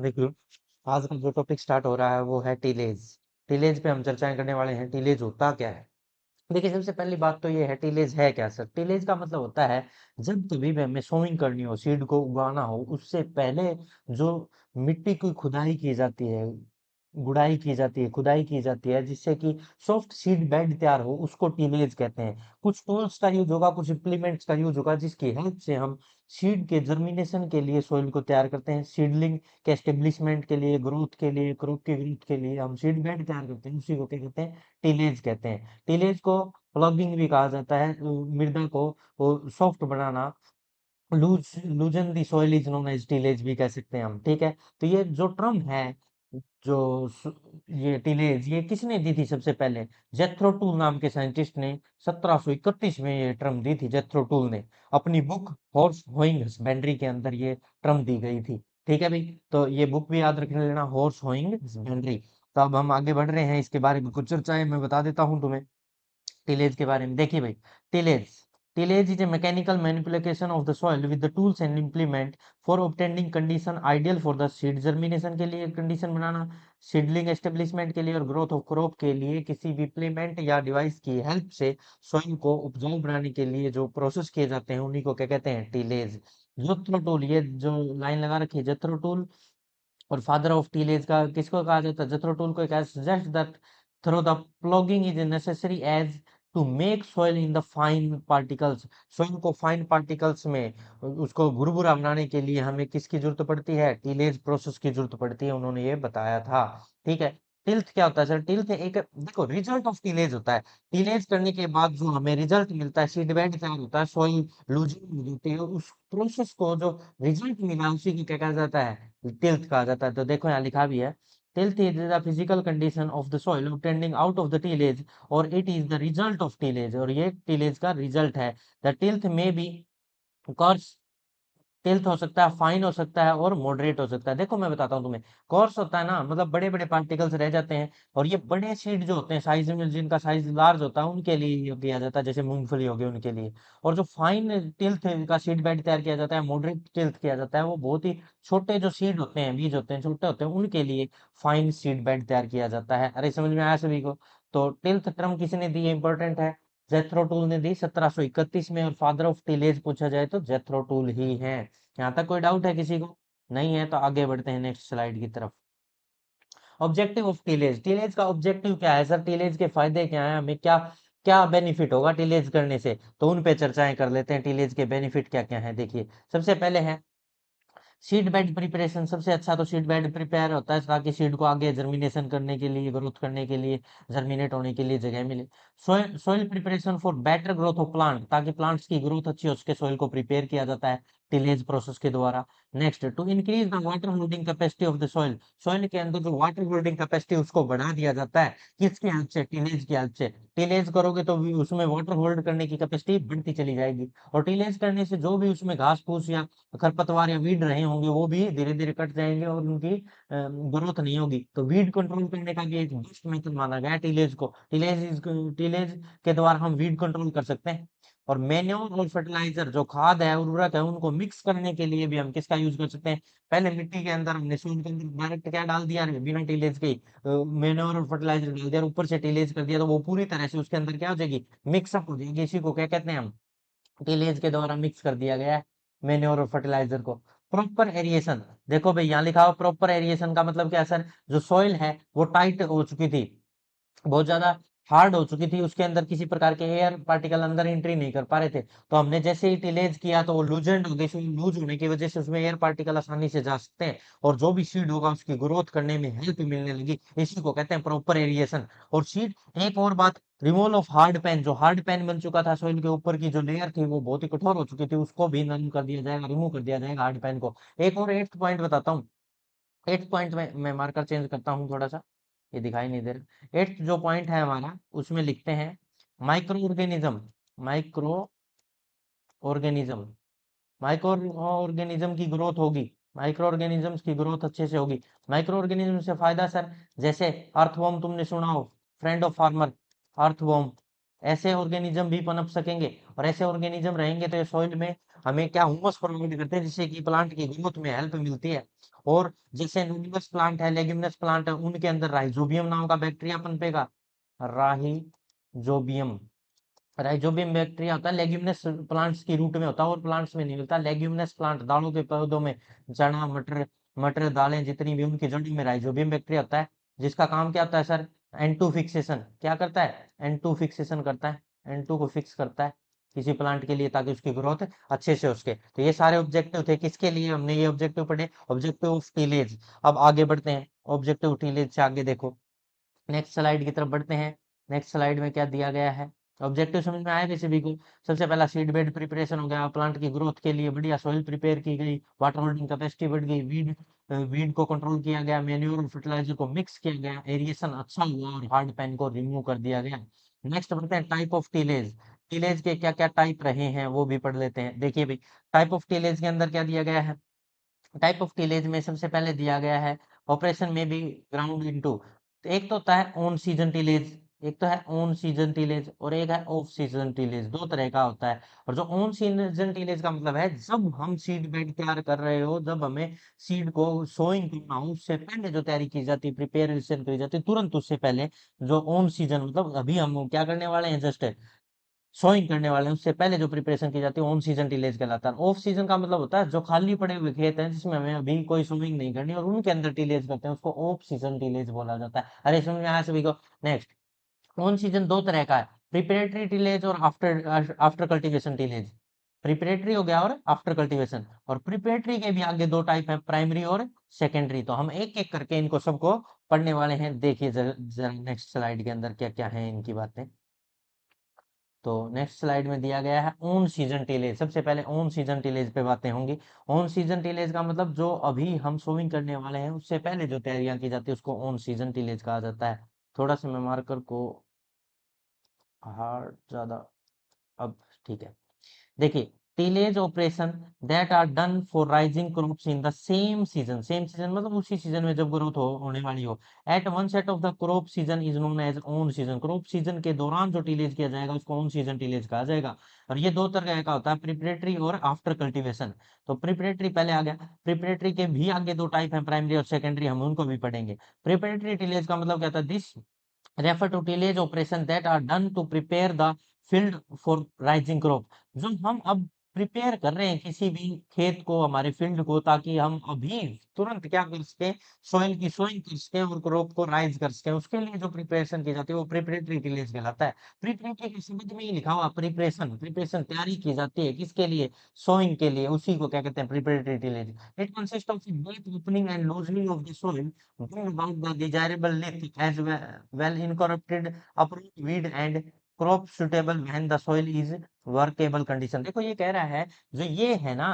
देखिए, आज का जो टॉपिक स्टार्ट हो रहा है वो है टीलेज। टीलेज पे हम चर्चाएं करने वाले हैं। टीलेज होता क्या है? देखिए, सबसे पहली बात तो ये है, टीलेज है क्या सर? टीलेज का मतलब होता है जब कभी भी हमें सोइंग करनी हो, सीड को उगाना हो, उससे पहले जो मिट्टी की खुदाई की जाती है, गुड़ाई की जाती है, खुदाई की जाती है, जिससे कि सॉफ्ट सीड बेड तैयार हो, उसको टीलेज कहते हैं। कुछ टूल्स का यूज होगा, कुछ इम्प्लीमेंट्स का यूज होगा, जिसकी हेल्प से हम सीड के जर्मिनेशन के लिए सोइल को तैयार करते हैं, सीडलिंग के एस्टेब्लिशमेंट के लिए, ग्रोथ के लिए, क्रॉप की ग्रोथ के लिए हम सीड बेड तैयार करते हैं, उसी को क्या कहते हैं? टीलेज कहते हैं। टीलेज को प्लगिंग भी कहा जाता है। मृदा को सॉफ्ट बनाना, loosen the soil is known as tillage भी कह सकते हैं हम। ठीक है, तो ये जो टर्म है, जो सु- ये टीलेज, ये किसने दी थी सबसे पहले? जेथरो टूल नाम के साइंटिस्ट ने 1731 में ये टर्म दी थी। जेथरो टूल ने अपनी बुक हॉर्स होइंग हस्बेंड्री के अंदर ये टर्म दी गई थी। ठीक है भाई, तो ये बुक भी याद रख लेना, हॉर्स होइंग हस्बेंड्री। तो अब हम आगे बढ़ रहे हैं, इसके बारे में कुछ चर्चाएं मैं बता देता हूँ तुम्हें टिलेज के बारे में। देखिए भाई, tillage tillage is a mechanical manipulation of the soil with the tools and implement for obtaining condition ideal for the seed germination के लिए कंडीशन बनाना, सीडलिंग एस्टेब्लिशमेंट के लिए और ग्रोथ ऑफ क्रॉप के लिए किसी भी इम्प्लीमेंट या डिवाइस की हेल्प से सॉइल को उपजाऊ बनाने के लिए जो प्रोसेस किए जाते हैं उन्हीं को क्या कहते हैं? टिलेज। जथ्रो टूल, ये जो लाइन लगा रखी है, जथ्रो टूल और फादर ऑफ टीलेज का किसको कहा जाता है? जथ्रो टूल को कहा suggest that through the ploughing is necessary as to make soil in the fine particles. Soil को फाइन पार्टिकल्स में उसको भुरभुरा बनाने के लिए हमें किसकी जरूरत पड़ती है? टीलेज प्रोसेस की जरूरत पड़ती है, उन्होंने ये बताया था। ठीक है, टिल्थ क्या होता है सर? टिल्थ एक, देखो, रिजल्ट ऑफ टीलेज होता है। टीलेज करने के बाद जो हमें रिजल्ट मिलता है, सीड बेड तैयार होता है, सॉइल लूजिंग हो जाती है, उस प्रोसेस को जो रिजल्ट मिला उसी को क्या कहा जाता है? टिल्थ कहा जाता है। तो देखो यहाँ लिखा भी है, tilth is the physical condition of the soil obtaining out of the tillage, और it is the result of tillage, और ये टीलेज का रिजल्ट है। The tilth may be coarse, tilth हो सकता है, फाइन हो सकता है और मॉडरेट हो सकता है। देखो मैं बताता हूँ तुम्हें, कॉर्स होता है ना, मतलब बड़े बड़े पार्टिकल्स रह जाते हैं, और ये बड़े सीड जो होते हैं, साइज में जिनका साइज लार्ज होता है उनके लिए ये किया जाता है, जैसे मूंगफली हो गई उनके लिए। और जो फाइन टिल्थ का सीड बेड तैयार किया जाता है, मॉडरेट टिल्थ किया जाता है, वो बहुत ही छोटे जो सीड होते हैं, बीज होते हैं, छोटे होते हैं, उनके लिए फाइन सीड बेड तैयार किया जाता है। अरे समझ में आया सभी को? तो टिल्थ टर्म किसने दी है? इंपॉर्टेंट है। जेथरो टूल ने दी 1731 में, और फादर ऑफ टिलेज पूछा जाए तो जेथरो टूल ही है। यहाँ तक कोई डाउट है किसी को? नहीं है तो आगे बढ़ते हैं नेक्स्ट स्लाइड की तरफ। ऑब्जेक्टिव ऑफ टीलेज, टीलेज का ऑब्जेक्टिव क्या है सर? टीलेज के फायदे क्या है? हमें क्या क्या बेनिफिट होगा टीलेज करने से? तो उन पे चर्चाएं कर लेते हैं, टीलेज के बेनिफिट क्या क्या है। देखिए, सबसे पहले है सीड बेड प्रिपरेशन। सबसे अच्छा तो सीड बेड प्रिपेयर होता है ताकि सीड को आगे जर्मिनेशन करने के लिए, ग्रोथ करने के लिए, जर्मिनेट होने के लिए जगह मिले। Soil soil preparation for better growth of plant, ताकि प्लांट्स की ग्रोथ अच्छी हो सके, सोइल को प्रिपेयर किया जाता है टिलेज प्रोसेस के द्वारा। Next, to increase the water holding capacity of the soil, soil के अंदर जो वाटर होल्डिंग कैपेसिटी उसको बढ़ा दिया जाता है, किसकी हेल्प से? टिलेज की हेल्प से। टिलेज करोगे तो भी उसमें वाटर होल्ड करने की कैपेसिटी बढ़ती चली जाएगी, और टिलेज करने से जो भी उसमें घास फूस या खरपतवार या वीड रहे होंगे वो भी धीरे धीरे कट जाएंगे, और उनकी ग्रोथ नहीं होगी। तो वीड कंट्रोल करने का भी एक बेस्ट मेथड माना गया है टिलेज को। टिलेज के द्वारा हम वीड कंट्रोल कर सकते हैं। और मेन्योर और फर्टिलाइजर, जो खाद है, उर्वरक है, उनको मिक्स करने के लिए भी हम किसका यूज कर सकते हैं? पहले मिट्टी के अंदर हमने सोइल के अंदर डायरेक्ट क्या डाल दिया, बिना टिलेज के मेन्योर और फर्टिलाइजर डाल दिया, और ऊपर से टिलेज कर दिया, तो वो पूरी तरह से उसके अंदर क्या हो जाएगी? मिक्सअप हो जाएगी। इसी को क्या कहते हैं हम? टिलेज के द्वारा मिक्स कर दिया गया है मेन्योर और फर्टिलाइजर को। प्रॉपर एरिएशन, देखो भाई यहाँ लिखा हो प्रॉपर एरिएशन का मतलब क्या है सर? जो सॉइल है वो टाइट हो चुकी थी, बहुत ज्यादा हार्ड हो चुकी थी, उसके अंदर किसी प्रकार के एयर पार्टिकल अंदर एंट्री नहीं कर पा रहे थे, तो हमने जैसे ही टिलेज किया तो वो लूजेंड हो गई। लूज होने की वजह से उसमें एयर पार्टिकल आसानी से जा सकते हैं, और जो भी सीड होगा उसकी ग्रोथ करने में हेल्प मिलने लगी। इसी को कहते हैं प्रॉपर एरिएशन। और सीड, एक और बात, रिमूवल ऑफ हार्ड पैन, जो हार्ड पैन बन चुका था सॉइल के ऊपर की जो लेयर थी वो बहुत ही कठोर हो चुकी थी, उसको भी नरम कर दिया जाएगा, रिमूव कर दिया जाएगा हार्ड पैन को। एक और एट्थ पॉइंट बताता हूँ। एट्थ पॉइंट में मैं मार्कर चेंज करता हूँ थोड़ा सा, ये दिखाई नहीं दे रहा। एट्थ जो पॉइंट है हमारा, उसमें लिखते हैं micro organism. Micro organism, micro organism की ग्रोथ होगी, माइक्रो ऑर्गेनिजम्स की ग्रोथ अच्छे से होगी। माइक्रो ऑर्गेनिज्म से फायदा सर, जैसे अर्थवर्म तुमने सुना हो, फ्रेंड ऑफ फार्मर, अर्थवर्म, ऐसे ऑर्गेनिज्म भी पनप सकेंगे, और ऐसे ऑर्गेनिज्म रहेंगे तो ये सॉइल में हमें क्या ह्यूमस प्रोवाइड करते हैं, जिससे कि प्लांट की ग्रोथ में हेल्प मिलती है। और जैसे न्यूमिनस प्लांट है, लेग्यूमिनस प्लांट है, उनके अंदर राइजोबियम नाम का बैक्टीरिया पनपेगा। राइजोबियम, राइजोबियम बैक्टीरिया होता है, लेग्यूमिनस प्लांट्स की रूट में होता है और प्लांट्स में नहीं मिलता। लेग्यूमिनस प्लांट, दालों के पौधों में, चना, मटर, मटर दालें जितनी भी, उनकी जड़ों में राइजोबियम बैक्टीरिया होता है, जिसका काम क्या होता है सर? N two fixation. क्या करता है? एन टू फिक्सेशन करता है, एन टू को फिक्स करता है किसी प्लांट के लिए, ताकि उसकी ग्रोथ अच्छे से उसके। तो ये सारे ऑब्जेक्टिव थे, किसके लिए हमने ये ऑब्जेक्टिव पढ़े? Objective of tillage. अब आगे बढ़ते हैं, ऑब्जेक्टिव टीलेज से आगे देखो, नेक्स्ट स्लाइड की तरफ बढ़ते हैं। नेक्स्ट स्लाइड में क्या दिया गया है? ऑब्जेक्टिव समझ में आया किसी भी को? सबसे पहला सीड बेड प्रिपरेशन हो गया, प्लांट की ग्रोथ के लिए बढ़िया सॉइल प्रिपेयर की गई, वाटर होल्डिंग कैपेसिटी बढ़ गई, वीड को कंट्रोल किया गया, मैन्योर और फर्टिलाइजर को मिक्स किया गया, एरिएशन अच्छा हुआ और हार्ड पैन को रिमूव कर दिया गया। नेक्स्ट बढ़ते हैं टाइप ऑफ टीलेज। टीलेज के क्या क्या टाइप रहे हैं वो भी पढ़ लेते हैं। देखिए भाई, टाइप ऑफ टीलेज के अंदर क्या दिया गया है? टाइप ऑफ टिलेज में सबसे पहले दिया गया है, ऑपरेशन में भी ग्राउंड इनटू। तो एक तो होता है ऑन सीजन टिलेज, एक तो है ऑन सीजन टिलेज और एक है ऑफ सीजन टिलेज, दो तरह का होता है। और जो ऑन सीजन टिलेज का मतलब है, जब हम सीड बेड तैयार कर रहे हो, जब हमें सीड को सोइंग करना हो, उससे पहले जो तैयारी की जाती है, प्रिपेरेशन की जाती है, तुरंत उससे पहले, जो ऑन सीजन मतलब अभी हम क्या करने वाले हैं, जस्ट सोइंग करने वाले हैं, उससे पहले जो प्रिपरेशन की जाती है, ऑन सीजन टिलेज कहलाता है। ऑफ सीजन का मतलब होता है जो खाली पड़े हुए खेत हैं, जिसमें हमें अभी कोई सोइंग नहीं करनी और उनके अंदर टिलेज करते हैं, उसको ऑफ सीजन टिलेज बोला जाता है। अरे समझ में आया सभी को? नेक्स्ट, ऑन सीजन दो तरह का है, प्रिपरेटरी टिलेज और after after cultivation tillage. Preparatory हो गया और आफ्टर कल्टीवेशन। और प्रिपरेटरी के भी आगे दो टाइप है, प्राइमरी और सेकेंडरी। तो हम एक एक करके इनको सबको पढ़ने वाले हैं। देखिए जरा नेक्स्ट स्लाइड के अंदर क्या क्या है इनकी बातें। तो नेक्स्ट स्लाइड में दिया गया है ऑन सीजन टिलेज। सबसे पहले ऑन सीजन टिलेज पे बातें होंगी। ऑन सीजन टिलेज का मतलब जो अभी हम सोइंग करने वाले हैं, उससे पहले जो तैयारियां की जाती है, उसको ऑन सीजन टिलेज कहा जाता है। थोड़ा सा मैं मार्कर को हार्ड ज्यादा, अब ठीक है। देखिए, tillage operation that are done for raising crops in the same season, same season मतलब उसी सीजन में जब ग्रोथ होने वाली हो, at onset of the crop season is known as on season. Crop season के दौरान जो टीलेज किया जाएगा, उसको ऑन सीजन टीलेज कहा जाएगा। और ये दो तरह का होता है, प्रिपरेटरी और आफ्टर कल्टीवेशन। तो प्रिपरेटरी पहले आ गया, प्रिपरेटरी के भी आगे दो टाइप है, प्राइमरी और सेकेंडरी, हम उनको भी पढ़ेंगे। प्रिपरेटरी टीलेज का मतलब क्या था? This refer to tillage operation that are done to prepare the field for rising crop। जो हम अब प्रिपेयर कर रहे हैं किसी भी खेत को, हमारे फील्ड को, ताकि हम अभी तुरंत क्या कर सके, सॉइल की सोइंग कर सके और क्रॉप को राइज कर सके, उसके लिए जो प्रिपरेशन की जाती है वो प्रिपरेटरी टिलेज कहलाता है। प्रिपरेटरी के शब्द में ही लिखा हुआ प्रिपरेशन, प्रिपरेशन तैयारी की जाती है किसके लिए? सोइंग के लिए, उसी को क्या कहते हैं? Preparatory tillage. It consist of deep opening and loosening of the soil, bring about the desirable length as well incorporated uproot weed and crop suitable when the soil is workable condition। देखो ये कह रहा है, जो ये है ना,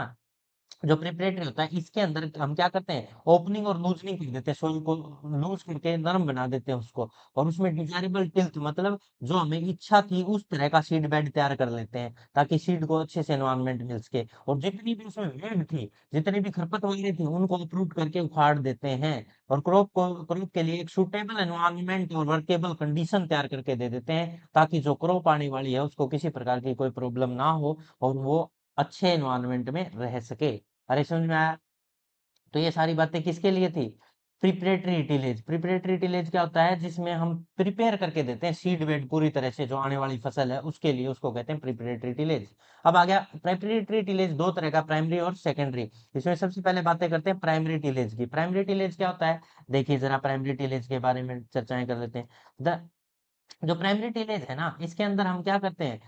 जो प्रिपरेटरी होता है, इसके अंदर हम क्या करते हैं? ओपनिंग और लूजनिंग कर देते हैं, सोइल को लूज करके नरम बना देते हैं उसको, और उसमें डिजायरेबल टिल्थ मतलब जो हमें इच्छा थी उस तरह का सीड बेड तैयार कर लेते हैं, ताकि सीड को अच्छे से एनवायरनमेंट मिल सके। और जितनी भी उसमें वेड थी, जितनी भी खरपतवारें थी, उनको अप्रूट करके उखाड़ देते हैं, और क्रॉप के लिए एक सुटेबल एनवायरनमेंट और वर्केबल कंडीशन तैयार करके दे देते हैं, ताकि जो क्रॉप आने वाली है उसको किसी प्रकार की कोई प्रॉब्लम ना हो और वो अच्छे एनवायरनमेंट में रह सके। अरे समझ में आया? तो ये सारी बातें किसके लिए थी? Preparatory tillage. प्रिपरेटरी टिलेज क्या होता है? जिसमें हम प्रिपेयर करके देते हैं सीड बेड पूरी तरह से, जो आने वाली फसल है उसके लिए, उसको कहते हैं प्रिपरेटरी टिलेज। अब आ गया प्रिपरेटरी टिलेज दो तरह का, प्राइमरी और सेकेंडरी। इसमें सबसे पहले बातें करते हैं प्राइमरी टिलेज की। प्राइमरी टिलेज क्या होता है? देखिए जरा प्राइमरी टिलेज के बारे में चर्चाएं कर लेते हैं। द जो प्राइमरी टिलेज है ना, इसके अंदर हम क्या करते हैं?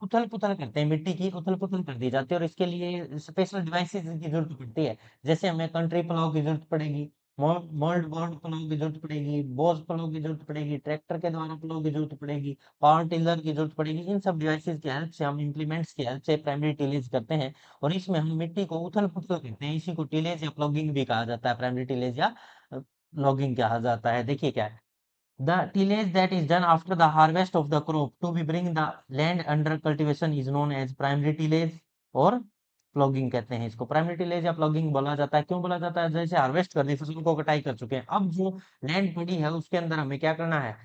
उथल पुथल करते हैं, मिट्टी की उथल पुथल कर दी जाती है, और इसके लिए स्पेशल डिवाइसेस की जरूरत पड़ती है। जैसे हमें कंट्री प्लाव की जरूरत पड़ेगी, मोल्ड बोर्ड प्लाव की जरूरत पड़ेगी, बोस प्लाव की जरूरत पड़ेगी, ट्रैक्टर के द्वारा प्लाव की जरूरत पड़ेगी, पावर टिलर की जरूरत पड़ेगी। इन सब डिवाइसेस की हेल्प से, हम इंप्लीमेंट्स की हेल्प से प्राइमरी टिलेज करते हैं, और इसमें हम मिट्टी को उथल पुथल करते हैं। इसी को टिलेज या प्लॉगिंग भी कहा जाता है, प्राइमरी टिलेज या लॉगिंग कहा जाता है। देखिए क्या है, the tillage that is done after the harvest of the crop to be bring the land under cultivation is known as primary tillage, और प्लॉगिंग कहते हैं इसको। प्राइमरी टिलेज या प्लॉगिंग बोला जाता है, क्यों बोला जाता है? जैसे हार्वेस्ट कर दी, फसल को कटाई कर चुके हैं, अब जो लैंड पड़ी है उसके अंदर हमें क्या करना है?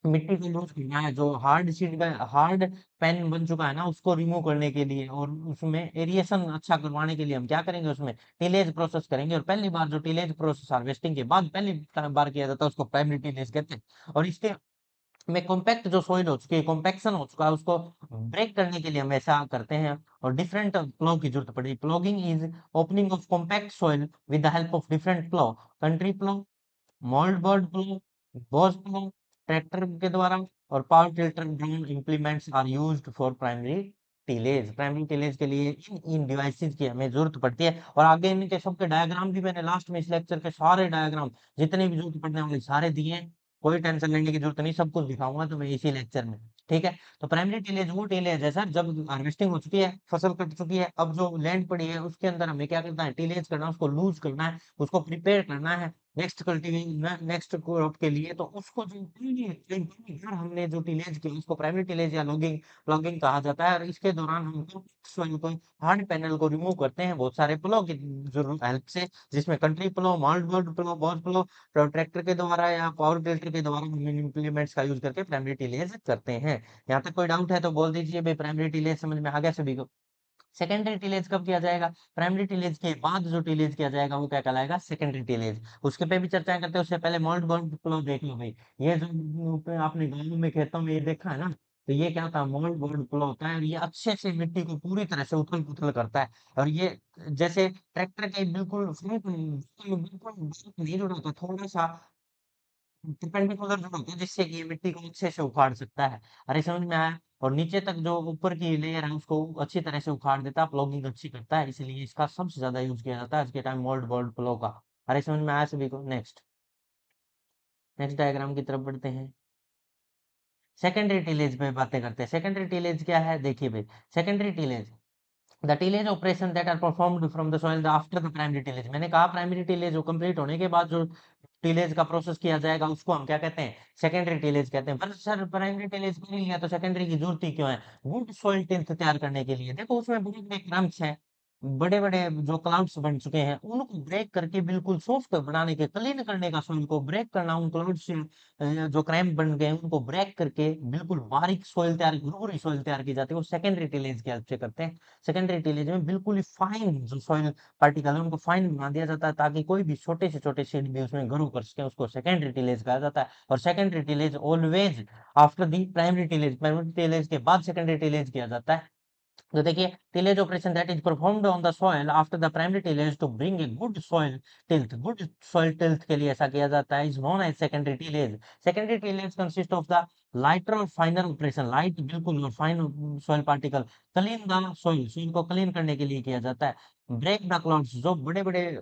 मिट्टी को लूज करना है, जो हार्ड पेन बन चुका है ना उसको रिमूव करने के लिए, और उसमें एरिएशन अच्छा करवाने के लिए हम क्या करेंगे, उसमें टिलेज प्रोसेस करेंगे। और पहली बार जो टिलेज प्रोसेस हार्वेस्टिंग के बाद पहली बार किया जाता है उसको प्राइमरी टिलेज कहते हैं। और इसके में कॉम्पैक्ट जो सॉइल हो चुकी है, कॉम्पैक्शन हो चुका है, उसको ब्रेक करने के लिए हम ऐसा करते हैं। और डिफरेंट प्लॉ की जरूरत पड़ी। Ploughing is opening of compact soil with the help of different plough, country plough, mould board plough, boss plough, tractor के द्वारा, और power tiller drawn implements are used for primary tillage. Primary tillage के लिए इन devices की हमें जरूरत पड़ती है। और आगे इनके सबके डायग्राम भी मैंने लास्ट में इस लेक्चर के सारे डायग्राम जितने भी जरूरत पड़ने वाले सारे दिए हैं। कोई टेंशन लेने की जरूरत नहीं, सब कुछ दिखाऊंगा तुम्हें इसी लेक्चर में। ठीक है। तो प्राइमरी टिलेज वो टिलेज है सर, जब हार्वेस्टिंग हो चुकी है, फसल कट चुकी है, अब जो लैंड पड़ी है उसके अंदर हमें क्या करना है, टिलेज करना है, उसको लूज करना है, उसको प्रिपेयर करना है नेक्स्ट क्रॉप के लिए। तो उसको जो यार हमने जो टिलेज की उसको प्राइमरी टिलेज या लॉगिंग लॉगिंग कहा जाता है। और इसके दौरान हम सॉइल को, हार्ड पैनल को रिमूव करते हैं बहुत सारे प्लो की जरूरत हेल्प से, जिसमें कंट्री प्लो, माउंट प्लो, बॉस प्लो, ट्रैक्टर के द्वारा या पावर टिल्टर के द्वारा हम इन इम्प्लीमेंट्स का यूज करके प्राइमरी टिलेज करते हैं। यहाँ तक कोई डाउट है तो बोल दीजिए भाई, प्राइमरी टिलेज समझ में आ गया सभी को। सेकेंडरी टिलेज कब किया जाएगा, प्राइमरी टिलेज के बाद जो टिलेज किया जाएगा वो क्या कहलाएगा, सेकेंडरी टिलेज। उसके पे भी चर्चा करते हैं, उससे पहले मोल्ड बर्ड फ्लो देख लो भाई। ये जो आपने गाँव में खेतों में ये देखा है ना, तो ये क्या होता है, मोल्ड बर्ड फ्लो होता है, और ये अच्छे से मिट्टी को पूरी तरह से उथल पुथल करता है। और ये जैसे ट्रैक्टर के बिल्कुल बिल्कुल नहीं जुड़ा होता, थोड़ा सा परपेंडिकुलर जो होता है, जिससे कि ये मिट्टी को अच्छे से उखाड़ सकता है। अरे समझ में आया। और नीचे तक जो ऊपर की लेयर है उसको अच्छी तरह से उखाड़ देता है, प्लॉगिंग अच्छी करता है, इसलिए इसका सबसे ज्यादा यूज किया जाता है आज के टाइम मोल्ड बर्ड प्लो का। अरे समझ में आया सभी को। नेक्स्ट नेक्स्ट डायग्राम की तरफ बढ़ते हैं। सेकेंडरी टिलेज पे बातें करते हैं। सेकेंडरी टिलेज क्या है, देखिए भाई। Secondary tillage, the tillage operation that are performed from the soil after the primary tillage. मैंने कहा प्राइमरी टिलेज जो कंप्लीट होने के बाद जो टिलेज का प्रोसेस किया जाएगा उसको हम क्या कहते हैं, सेकेंडरी टिलेज कहते हैं। पर सर प्राइमरी टिलेज कर ही लिया तो सेकेंडरी की जरूरत ही क्यों है, गुड सॉइल टेस्ट तैयार करने के लिए। देखो उसमें बड़े बड़े क्रम्स हैं, बड़े बड़े जो क्लाउड्स बन चुके हैं उनको ब्रेक करके बिल्कुल सॉफ्ट बनाने के, क्लीन करने का, सॉइल को ब्रेक करना, उन क्लाउड से जो क्रैम्प बन गए हैं उनको ब्रेक करके बिल्कुल बारीक सॉइल तैयार, भुरभुरी सॉइल तैयार की जाती है, वो सेकेंडरी टिलेज की हेल्प से करते हैं। सेकेंडरी टिलेज में बिल्कुल ही फाइन जो सॉइल पार्टिकल है उनको फाइन बना दिया जाता है, ताकि कोई भी छोटे से छोटे सीड भी उसमें ग्रो कर सके, उसको सेकेंडरी टिलेज कहा जाता है। और secondary tillage always after the primary tillage, primary tillage के बाद सेकेंडरी टिलेज किया जाता है। तो देखिए, tillage operation that is performed on the soil after the primary tillage to bring a good soil tilth, good soil tilth के लिए ऐसा किया जाता है, is known as secondary tillage. Secondary tillage consist of the lighter और finer operation, light बिल्कुल और fine soil particle, clean the soil, soil को क्लीन करने के लिए किया जाता है। ब्रेक द क्लाउड्स, जो बड़े बड़े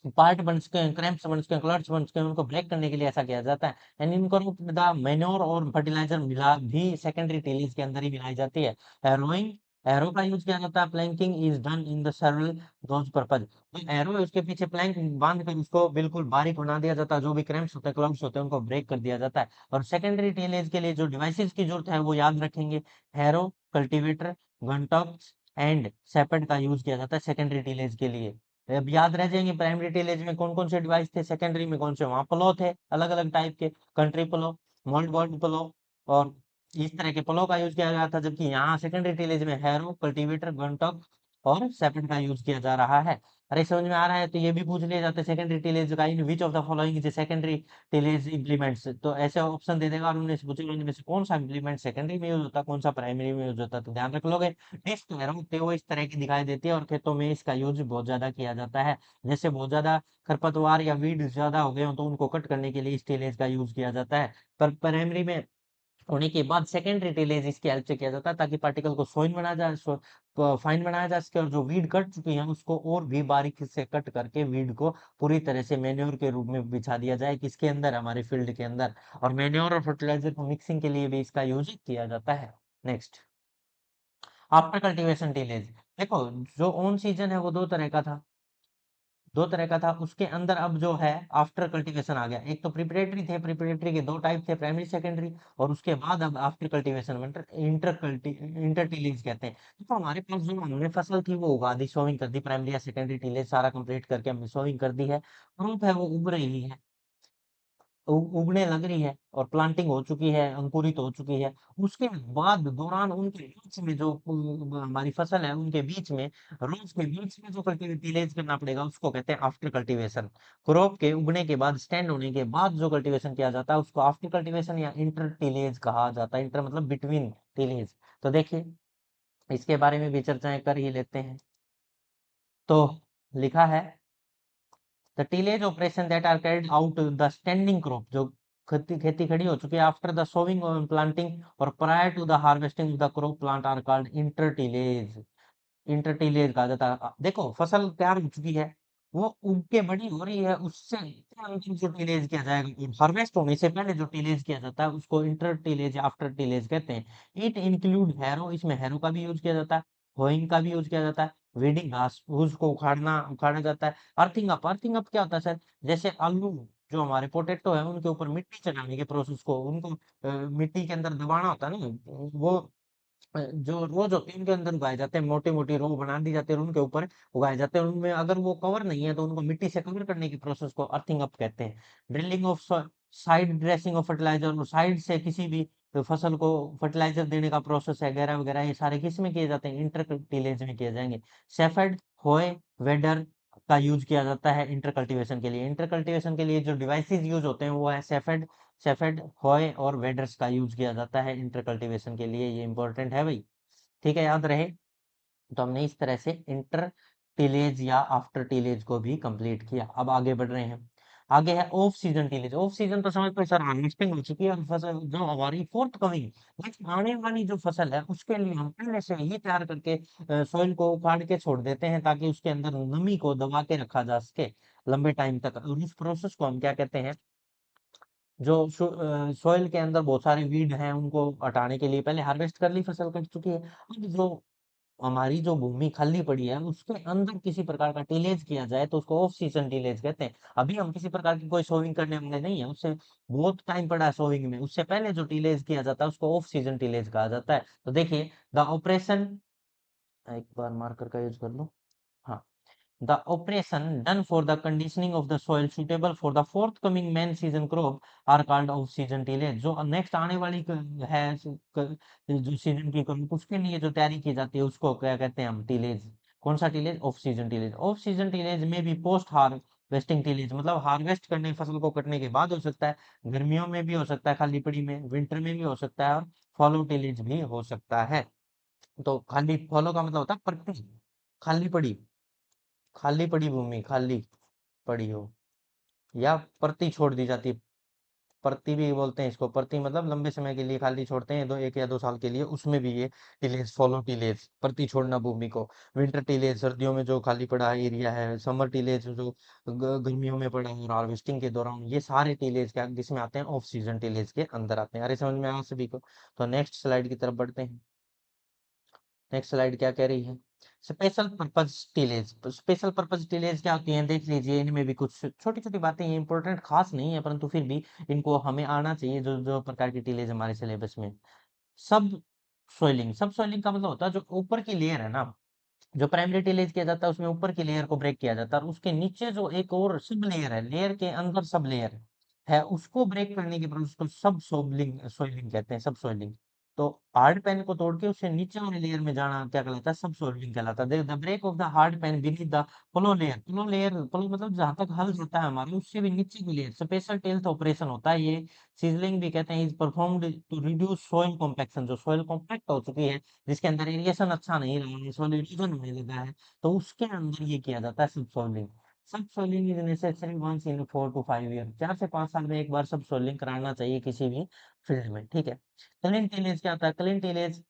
पार्ट बन चुके हैं, क्रैम्प्स बन चुके हैं, क्लर्ट्स बन चुके हैं, उनको ब्रेक करने के लिए ऐसा किया जाता है। एंड इनको द मैन्योर और फर्टिलाइजर मिला भी सेकेंडरी टिलेज के अंदर ही मिलाई जाती है। एरोइंग, एरो का यूज किया जाता है। Planking is done in the several those purpose, जो एरो है उसके पीछे प्लैंक बांध कर उसको बिल्कुल बारीक बना दिया जाता है, जो भी क्रैम्प्स होते हैं, क्लर्ट्स होते हैं, उनको ब्रेक कर दिया जाता है। और सेकेंडरी टिलेज के लिए जो डिवाइसेस की जरूरत है वो याद रखेंगे, हैरो, कल्टीवेटर, गनटॉक्स एंड सेपेट का यूज किया जाता है सेकेंडरी टिलेज के लिए। अब याद रह जाएंगे प्राइमरी टिलेज में कौन कौन से डिवाइस थे, सेकेंडरी में कौन से, वहां प्लो थे अलग अलग टाइप के, कंट्री प्लो, मोल्ड बर्ड प्लो, और इस तरह के प्लो का यूज किया गया था। जबकि यहाँ सेकेंडरी टिलेज में हैरो, कल्टीवेटर, गनटॉक और सेपेट का यूज किया जा रहा है। अरे समझ में आ रहा है। तो ये भी पूछ लिया जाता है सेकेंडरी टिलेज का, in which of the following is secondary tillage implements, तो ऐसे ऑप्शन दे देगा और उन्हें से पूछेगा इनमें से कौन सा इम्प्लीमेंट सेकेंडरी में यूज होता है, कौन सा प्राइमरी में यूज होता है। तो ध्यान रख लोगे। डिस्क हैरो होते हैं वो इस तरह की दिखाई देती है, और खेतों में इसका यूज बहुत ज्यादा किया जाता है। जैसे बहुत ज्यादा खरपतवार या वीड ज्यादा हो गए हो तो उनको कट करने के लिए इस टिलेज का यूज किया जाता है। पर प्राइमरी में होने के बाद सेकेंडरी टिलेज इसकी हेल्प से किया जाता है, ताकि पार्टिकल को फाइन बनाया जा सके, और जो वीड कट चुकी है उसको और भी बारीक से कट करके वीड को पूरी तरह से मेन्योर के रूप में बिछा दिया जाए, किसके अंदर, हमारे फील्ड के अंदर। और मेन्योर और फर्टिलाइजर को मिक्सिंग के लिए भी इसका यूज किया जाता है। Next, after cultivation tillage. देखो, जो ऑन सीजन है वो दो तरह का था, उसके अंदर अब जो है आफ्टर कल्टीवेशन आ गया। एक तो प्रिपरेटरी थे, प्रिपरेटरी के दो टाइप थे, प्राइमरी सेकेंडरी, और उसके बाद अब आफ्टर कल्टीवेशन में इंटर टिलेज कहते हैं। तो हमारे पास जो हमने फसल थी वो उगा दी, सोइंग कर दी, प्राइमरी या सेकेंडरी टिलेज सारा कंप्लीट करके हमने सोइंग कर दी है, क्रॉप है वो उग रही है। उगने लग रही है और प्लांटिंग हो चुकी है, अंकुरित हो चुकी है, उसके बाद दौरान उनके बीच में जो हमारी फसल है उनके बीच में, रोज के बीच में जो कल्टीवेट करना पड़ेगा उसको कहते हैं आफ्टर कल्टीवेशन। क्रॉप के उगने के बाद, स्टैंड होने के बाद जो कल्टीवेशन किया जाता है उसको आफ्टर कल्टीवेशन या इंटर टिलेज कहा जाता है। इंटर मतलब बिटवीन टिलेज। तो देखिए इसके बारे में भी चर्चाएं कर ही लेते हैं। तो लिखा है the tillage operation that are carried out the standing crop, जो खेती खेती खड़ी हो चुकी है, आफ्टर द सोविंग और प्लांटिंग और prior to the harvesting of the crop plant are called inter tillage. Intertillage कहा जाता है। देखो फसल तैयार हो चुकी है, वो उग के बड़ी हो रही है, उससे अंतिम जो टिलेज किया जाएगा, हार्वेस्ट होने से पहले जो टिलेज किया जाता है उसको इंटर टिलेज या आफ्टर टिलेज कहते हैं। इट इंक्लूड हैरो, इसमें हैरो का भी यूज किया जाता है, होइंग का भी यूज किया जाता है, वीडिंग घास फूस को उखाड़ना उखाड़ा जाता है। अर्थिंग अप, अर्थिंग अप क्या होता है सर? जैसे आलू, जो हमारे पोटैटो है उनके ऊपर मिट्टी चढ़ाने के प्रोसेस को, उनको मिट्टी के अंदर दबाना होता है ना, वो जो रोज होती है उनके अंदर उगाए जाते हैं, मोटी मोटी रो बना दी जाती है और उनके ऊपर उगाए जाते हैं। उनमें अगर वो कवर नहीं है तो उनको मिट्टी से कवर करने की प्रोसेस को अर्थिंग अप कहते हैं। Drilling of side dressing of fertiliser, और साइड से किसी भी फसल को फर्टिलाइजर देने का प्रोसेस है वगैरह वगैरह, ये सारे किस में किए जाते हैं? इंटर टिलेज में किए जाएंगे। शेफर्ड, होए, वेडर का यूज किया जाता है इंटर कल्टीवेशन के लिए। इंटर कल्टीवेशन के लिए जो डिवाइसेस यूज होते हैं वो है शेफर्ड, शेफर्ड, हॉय और वेडर्स का यूज किया जाता है इंटर कल्टीवेशन के लिए। ये इंपॉर्टेंट है भाई, ठीक है, याद रहे। तो हमने इस तरह से इंटर टिलेज या आफ्टर टिलेज को भी कंप्लीट किया। अब आगे बढ़ रहे हैं। आगे है off season tillage. Off season तो समझ पे सर हार्वेस्टिंग हो चुकी है, और फसल जो हमारी फोर्थ कमिंग नेक्स्ट आने वाली जो फसल है उसके लिए हम पहले से ये तैयार करके सॉइल को उखाड़ के छोड़ देते हैं ताकि उसके अंदर नमी को दबा के रखा जा सके लंबे टाइम तक। और उस प्रोसेस को हम क्या कहते हैं? जो सॉइल के अंदर बहुत सारे वीड हैं उनको हटाने के लिए पहले हार्वेस्ट कर ली, फसल कट चुकी है, अब जो हमारी जो भूमि खाली पड़ी है उसके अंदर किसी प्रकार का टिलेज किया जाए तो उसको ऑफ सीजन टिलेज कहते हैं। अभी हम किसी प्रकार की कोई सोविंग करने वाले नहीं है, उससे बहुत टाइम पड़ा है सोविंग में, उससे पहले जो टिलेज किया जाता है उसको ऑफ सीजन टिलेज कहा जाता है। तो देखिए द ऑपरेशन, एक बार मार्कर का यूज कर लो। हाँ, the operation done for the conditioning of the soil suitable for the forthcoming main season crop are called off season tillage। जो नेक्स्ट आने वाली है जो सीजन की क्रॉप उसके लिए जो तैयारी की जाती है उसको क्या कहते हैं हम? टिलेज। कौन सा tillage? Off season tillage. Off season tillage में भी पोस्ट हार्वेस्टिंग टिलेज, मतलब हार्वेस्ट करने फसल को कटने के बाद हो सकता है, गर्मियों में भी हो सकता है खाली पड़ी में, विंटर में भी हो सकता है, और फॉलो टिलेज भी हो सकता है। तो खाली फॉलो का मतलब होता है पत्ती खाली पड़ी, खाली पड़ी भूमि खाली पड़ी हो, या परती छोड़ दी जाती है, परती भी बोलते हैं इसको। परती मतलब लंबे समय के लिए खाली छोड़ते हैं, दो एक या दो साल के लिए, उसमें भी ये टिलेज, फॉलो टिलेज, परती छोड़ना भूमि को। विंटर टिलेज सर्दियों में जो खाली पड़ा एरिया है, समर टिलेज जो गर्मियों में पड़ा है और हार्वेस्टिंग के दौरान, ये सारे टिलेज क्या किसमें आते हैं? ऑफ सीजन टिलेज के अंदर आते हैं। अरे समझ में आया सभी को? तो नेक्स्ट स्लाइड की तरफ बढ़ते हैं। नेक्स्ट स्लाइड क्या कह रही है? Special purpose tillage. Special purpose tillage क्या होती है देख लीजिए, इनमें भी कुछ छोटी छोटी बातें, ये इंपॉर्टेंट खास नहीं है परंतु फिर भी इनको हमें आना चाहिए, जो जो प्रकार की टिलेज हमारे सिलेबस में। सब सोइलिंग, सब सोइलिंग का मतलब होता है जो ऊपर की लेयर है ना, जो प्राइमरी टिलेज किया जाता है उसमें ऊपर की लेयर को ब्रेक किया जाता है, और उसके नीचे जो एक और सब लेयर है, लेयर के अंदर सब लेयर है, उसको ब्रेक करने की प्रोसेस को सब सोइलिंग सोइलिंग कहते हैं, सब सोइलिंग। तो हार्ड पैन को तोड़ के उससे नीचे वाली लेयर में जाना क्या कहलाता है? सब सोइलिंग कहलाता है। The break of the hard pan beneath the plough layer. Plough layer, plough मतलब जहां तक हल जाता है हमारे उससे भी नीचे की लेयर, स्पेशल टेल्थ ऑपरेशन होता है ये। सीजलिंग भी कहते हैं, is performed to reduce soil compaction. जो सॉइल कॉम्पैक्ट हो चुकी है, जिसके अंदर एरिएशन अच्छा नहीं रहा है, सॉलिडिफिकेशन होने लगा है, तो उसके अंदर ये किया जाता है subsoiling. Subsoiling is necessary once in 4 to 5 year. 4 से 5 साल में एक बार सब सॉइलिंग कराना चाहिए किसी भी फील्ड में, ठीक है। क्लीन टिलेज क्या होता है? क्लीन टिलेज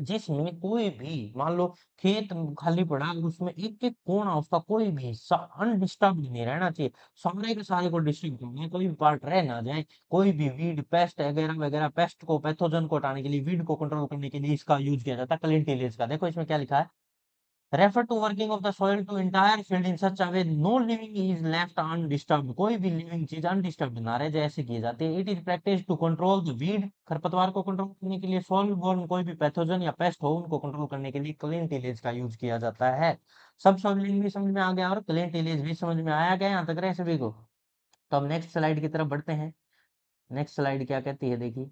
जिसमें कोई भी, मान लो खेत खाली पड़ा है और उसमें एक एक कोना उसका कोई भी हिस्सा अनडिस्टर्ब नहीं रहना चाहिए, सारे के सारे को डिस्टर्ब करना है, कोई भी पार्ट रह ना जाए। कोई भी वीड पेस्ट वगैरह वगैरह, पेस्ट को पैथोजन को हटाने के लिए, वीड को कंट्रोल करने के लिए इसका यूज किया जाता है क्लीन टिलेज का। देखो इसमें क्या लिखा है? Refer to working of the soil to entire field in such a way no living is left undisturbed. कोई भी लिविंग चीज अनडिस्टर्ब्ड ना रहे, जैसे की जाती है। It is practice to control the weed, खरपतवार को कंट्रोल करने के लिए, सॉइल बोर्न कोई भी पैथोजन या पेस्ट हो उनको कंट्रोल करने के लिए क्लीन टिलेज का यूज किया जाता है। सब सॉइलिंग भी समझ में आ गया और क्लीन टिलेज भी समझ में आया गया, यहाँ तक रहे सभी को? तो हम नेक्स्ट स्लाइड की तरफ बढ़ते हैं। नेक्स्ट स्लाइड क्या कहती है देखिए,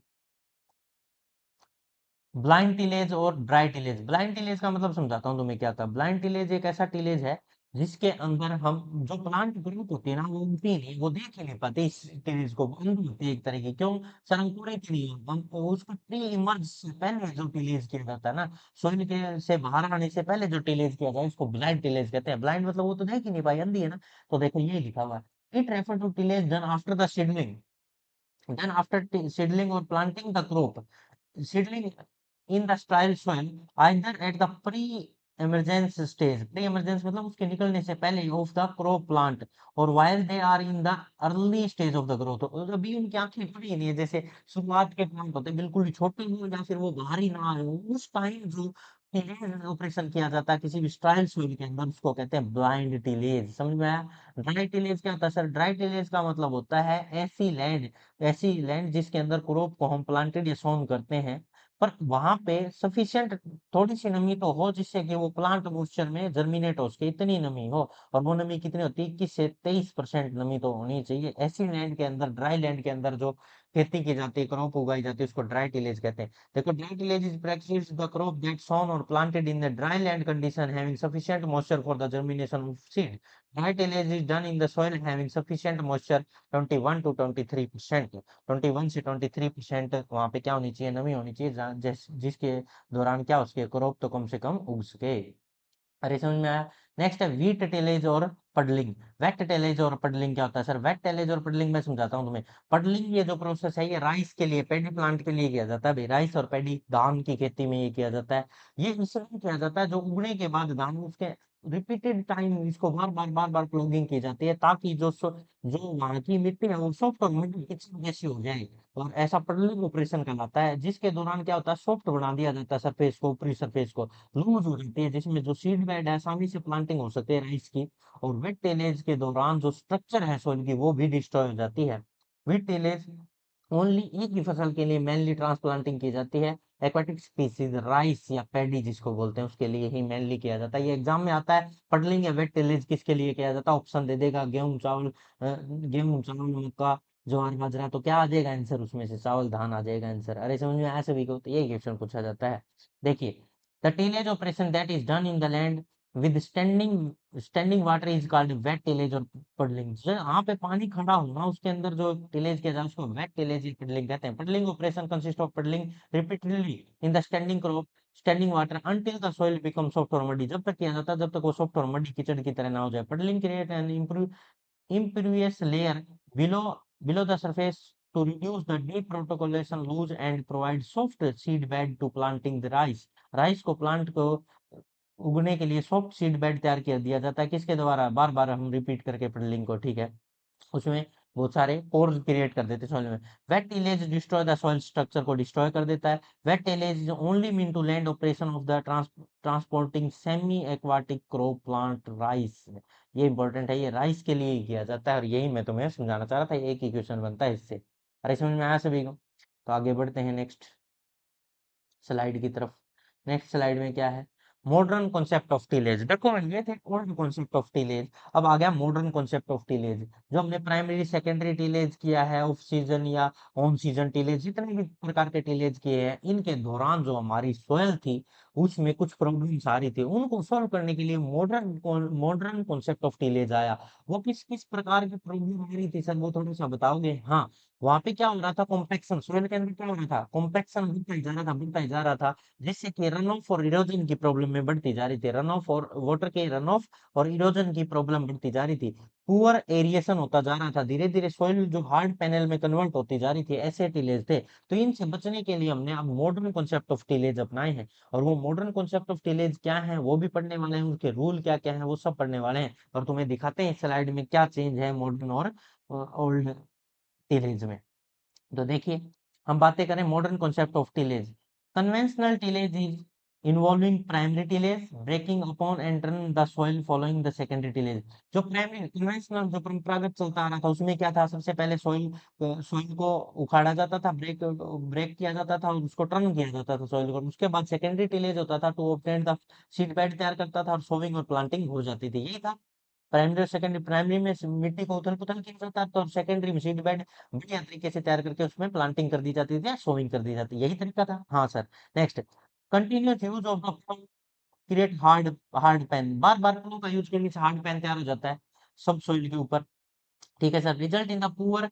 ब्लाइंड टिलेज और ड्राई टिलेज। ब्लाइंड टिलेज का मतलब समझाता हूँ तुम्हें क्या था। ब्लाइंड टिलेज एक ऐसा टिलेज है जिसके अंदर हम जो प्लांट ग्रोथ होती है ना वो उगती नहीं, वो देख ही नहीं पाते इस टिलेज को, बंद होती है एक तरह की। क्यों? सर अंकुरित नहीं हो, हम उसको प्री इमर्ज से पहले जो टिलेज किया जाता है ना, सोइल के से बाहर आने से पहले जो टिलेज किया जाए उसको ब्लाइंड टिलेज कहते हैं। ब्लाइंड मतलब वो तो देख ही नहीं पाई, अंधी है ना। तो देखो ये लिखा हुआ है, it refer to tillage done after the seedling, then after seedling or planting the crop. Seedling in the sterile soil either at the pre-emergence stage, pre-emergence मतलब उसके निकलने से पहले of the crop plant, और while they are in the early stage of the growth, और अभी उनकी आंखें खुली नहीं है, जैसे शुरुआत के प्लांट होते हैं बिल्कुल ही छोटे हो या फिर वो बाहर ही ना आए हो, उस टाइम जो टिलेज ऑपरेशन किया जाता है किसी भी स्टाइल सोइल के अंदर उसको कहते हैं ब्लाइंड टिलेज। समझ में आया? ड्राई टिलेज क्या होता है सर? ड्राई टिलेज का मतलब होता है ऐसी लैंड जिसके अंदर क्रॉप को हम प्लांटेड या सोन करते हैं, पर वहां पे सफिशिएंट थोड़ी सी नमी तो हो जिससे कि वो प्लांट मॉइस्चर में जर्मिनेट हो उसके, इतनी नमी हो। और वो नमी कितनी होती है? 21 से 23% नमी तो होनी चाहिए। ऐसी लैंड के अंदर, ड्राई लैंड के अंदर जो खेती की जाती है, क्रॉप उगाई जाती है, उसको ड्राई टिलेज कहते हैं। देखो, dry tillage is practice the crop that sown और planted in the dry land condition having sufficient moisture for the germination of seed. Dry tillage is done in the soil having sufficient moisture 21 to 23%। 21 से 23% वहां पे क्या होनी चाहिए? नमी होनी चाहिए, जिसके दौरान क्या उसके क्रॉप तो कम से कम उग सके। अरे समझ में आया? नेक्स्ट है वीट टेलेज और पडलिंग। वेट टेलेज और पडलिंग क्या होता है सर? वेट टेलेज और पडलिंग मैं समझाता हूँ तुम्हें। पडलिंग ये जो प्रोसेस है ये राइस के लिए, पेडी प्लांट के लिए किया जाता है भाई। राइस और पेडी धान की खेती में ये किया जाता है। ये इसलिए किया जाता है जो उगने के बाद धान उसके रिपीटेड टाइम इसको बार बार प्लॉगिंग की जाती है ताकि जो वहां की मिट्टी है वो सॉफ्ट और मिट्टी किचन जैसी हो जाए। और ऐसा पडलिंग ऑपरेशन कहलाता है जिसके दौरान क्या होता है? सॉफ्ट बना दिया जाता है सरफेस को, ऊपरी सरफेस को लूज हो जाती है, जिसमें जो सीड बेड है आसानी से प्लांटिंग हो सकती है राइस की। और वेट टेलेज के दौरान जो स्ट्रक्चर है सोइल की वो भी डिस्ट्रॉय हो जाती है। वेट टेलेज ओनली एक ही फसल के लिए मेनली ट्रांसप्लांटिंग की जाती है। एक्वाटिक स्पीसीज राइस या पैडी जिसको बोलते हैं उसके लिए ही मेनली किया जाता है। ये एग्जाम में आता है, पडलिंग या वेट टिलेज किसके लिए किया जाता है? ऑप्शन दे देगा, गेहूं चावल, गेहूं चावल मक्का ज्वार बाजरा, तो क्या आ जाएगा आंसर उसमें से? चावल धान आ जाएगा आंसर। अरे समझ में आया सभी को? तो ये क्वेश्चन पूछा जाता है। देखिए, the tillage operation that is done in the land with standing water is called wet tillage और पडलिंग। जहाँ पे पानी खड़ा होगा उसके अंदर जो टिलेज किया जाए उसको वेट टिलेज या पडलिंग कहते हैं। Puddling operation consist of puddling repeatedly in the standing crop standing water until the soil become soft और मडी। जब तक किया जाता है जब तक वो सॉफ्ट और मडी कीचड़ की तरह ना हो जाए। Puddling create an impervious layer below the surface to reduce the deep protocol loose and provide soft seed bed to planting the rice। Rice को प्लांट को उगने के लिए सॉफ्ट सीड बेड तैयार कर दिया जाता है। किसके द्वारा? बार बार हम रिपीट करके पढ़ को, ठीक है। उसमें बहुत सारे पोर्स क्रिएट कर देते हैं सॉइल में। Wet tillage destroy the soil structure को डिस्ट्रॉय कर देता है। Wet tillage is only mean to land operation of the transporting semi aquatic crop plant rice. ये इंपॉर्टेंट है, ये राइस के लिए ही किया जाता है और यही मैं तुम्हें समझाना चाह रहा था। एक ही क्वेश्चन बनता है इससे। अरे समझ में आया सभी को? तो आगे बढ़ते हैं नेक्स्ट स्लाइड की तरफ। नेक्स्ट स्लाइड में क्या है? Modern concept of tillage. देखो ये थे ओल्ड कॉन्सेप्ट ऑफ टिलेज, अब आ गया मॉडर्न कॉन्सेप्ट ऑफ टिलेज। जो हमने प्राइमरी सेकेंडरी टिलेज किया है, ऑफ सीजन या ऑन सीजन टिलेज, जितने भी प्रकार के टिलेज किए हैं, इनके दौरान जो हमारी सोयल थी उसमें कुछ प्रॉब्लम्स आ रही थी, उनको सॉल्व करने के लिए मॉडर्न कॉन्सेप्ट ऑफ टिलेज आया। वो किस किस प्रकार की प्रॉब्लम आ रही थी सर, वो थोड़ा सा बताओगे? हाँ, वहां पे क्या हो रहा था? कॉम्पैक्शन, सोइल के अंदर क्या हो रहा था? कॉम्पैक्शन बढ़ता ही जा रहा था, बढ़ता ही जा रहा था, जिससे कि रन ऑफ और इरोजन की प्रॉब्लम में बढ़ती जा रही थी। रन ऑफ और वाटर के रन ऑफ और इरोजन की प्रॉब्लम बढ़ती जा रही थी। पुअर एरिएशन होता जा रहा था, धीरे धीरे सोइल जो हार्ड पैनल में कन्वर्ट होती जा रही थी। ऐसे टिलेज थे। तो इनसे बचने के लिए हमने अब मॉडर्न कॉन्सेप्ट ऑफ टिलेज अपनाए हैं। और वो मॉडर्न कॉन्सेप्ट ऑफ टिलेज क्या है वो भी पढ़ने वाले हैं, उनके रूल क्या क्या है वो सब पढ़ने वाले हैं। और तुम्हें दिखाते हैं स्लाइड में क्या चेंज है मॉडर्न और ओल्ड टिलेज में। तो देखिए, हम बातें करें modern concept of tillage. Conventional tillage is involving primary tillage breaking upon and turn the soil following the secondary tillage. जो प्राइमरी कन्वेंशनल जो परंपरागत चलता आ रहा था उसमें क्या था? सबसे पहले सॉइल को उखाड़ा जाता था, ब्रेक ब्रेक किया जाता था और उसको टर्न किया जाता था सॉइल को। उसके बाद सेकेंडरी टिलेज होता था to obtain the seed bed तैयार करता था और सोविंग और प्लांटिंग हो जाती थी। यही था प्राइमरी और सेकेंडरी, प्राइमरी में मिट्टी को उथल पुथल किया जाता है, तो सेकेंडरी में सीड बेड बढ़िया तरीके से तैयार करके उसमें प्लांटिंग कर दी जाती थी या सोइंग कर दी जाती है, यही तरीका था। हाँ sir. Next, continuous use of the create hard hard pan, bar bar flow का यूज करने से हार्ड पैन तैयार हो जाता है सब सोइल के ऊपर। ठीक है sir. Result in the poor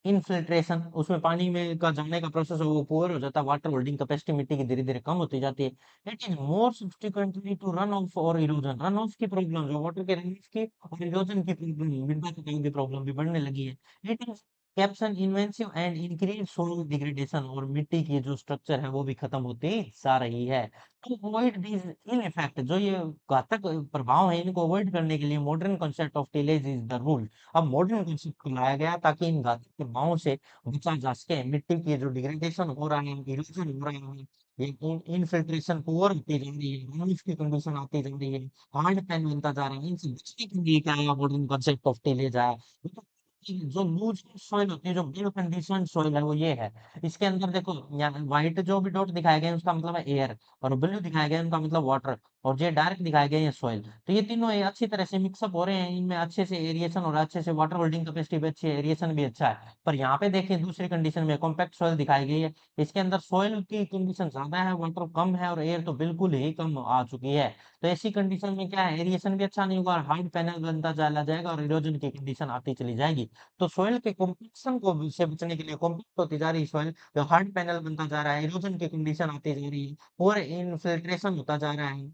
infiltration, उसमें पानी में का जमने का प्रोसेस है वो पुअर हो जाता है, वाटर होल्डिंग कैपेसिटी मिट्टी की धीरे धीरे कम होती जाती है। It is more subsequently to run off और इरोजन, रन ऑफ की प्रॉब्लम जो वाटर के रन ऑफ की और इरोजन की प्रॉब्लम, विंटर की प्रॉब्लम भी बढ़ने लगी है। इट इज कैप्सन intensive and increase soil degradation, और मिट्टी की जो स्ट्रक्चर है वो भी खत्म होती जा रही है। तो अवॉइड दिस इन इफेक्ट, जो ये घातक प्रभाव है इनको अवॉइड करने के लिए modern concept of tillage is the rule. अब मॉडर्न कंसेप्ट को लाया गया ताकि इन घातक प्रभावों से बचा जा सके। मिट्टी की जो डिग्रेडेशन हो रहा है, इरोजन हो रहा है, ये इनफिल्ट्रेशन पुअर होती जा रही है, रनऑफ की कंडीशन आती जा रही है, हार्ड पैन बनता जा रहा है, इनसे बचने के लिए क्या आया, मॉडर्न कंसेप्ट ऑफ टिलेज आया। मतलब कि जो लूज सॉइल होती है, जो वेल कंडीशन सॉइल है वो ये है। इसके अंदर देखो, यहाँ व्हाइट जो भी डॉट दिखाया गया है उसका मतलब है एयर, और ब्लू दिखाया गया है उनका मतलब वाटर, और ये डार्क दिखाया गया है सॉइल। तो ये तीनों ये अच्छी तरह से मिक्सअप हो रहे हैं, इनमें अच्छे से एरिएशन हो रहा है, अच्छे से वाटर होल्डिंग कैपेसिटी भी अच्छी है, एरिएशन भी अच्छा है। पर यहाँ पे देखिए दूसरी कंडीशन में कॉम्पैक्ट सॉइल दिखाई गई है, इसके अंदर सॉइल की कंडीशन ज्यादा है, वाटर कम है, और एयर तो बिल्कुल ही कम आ चुकी है। तो ऐसी कंडीशन में क्या है, एरिएशन भी अच्छा नहीं होगा, और हार्ड पैनल बनता चला जाएगा, और इरोजन की कंडीशन आती चली जाएगी। तो सॉइल के कॉम्पेक्शन को से बचने के लिए, कॉम्पैक्ट होती जा रही है सॉइल, जो हार्ड पैनल बनता जा रहा है, इरोजन की कंडीशन आती जा रही है, और इनफिल्ट्रेशन होता जा रहा है।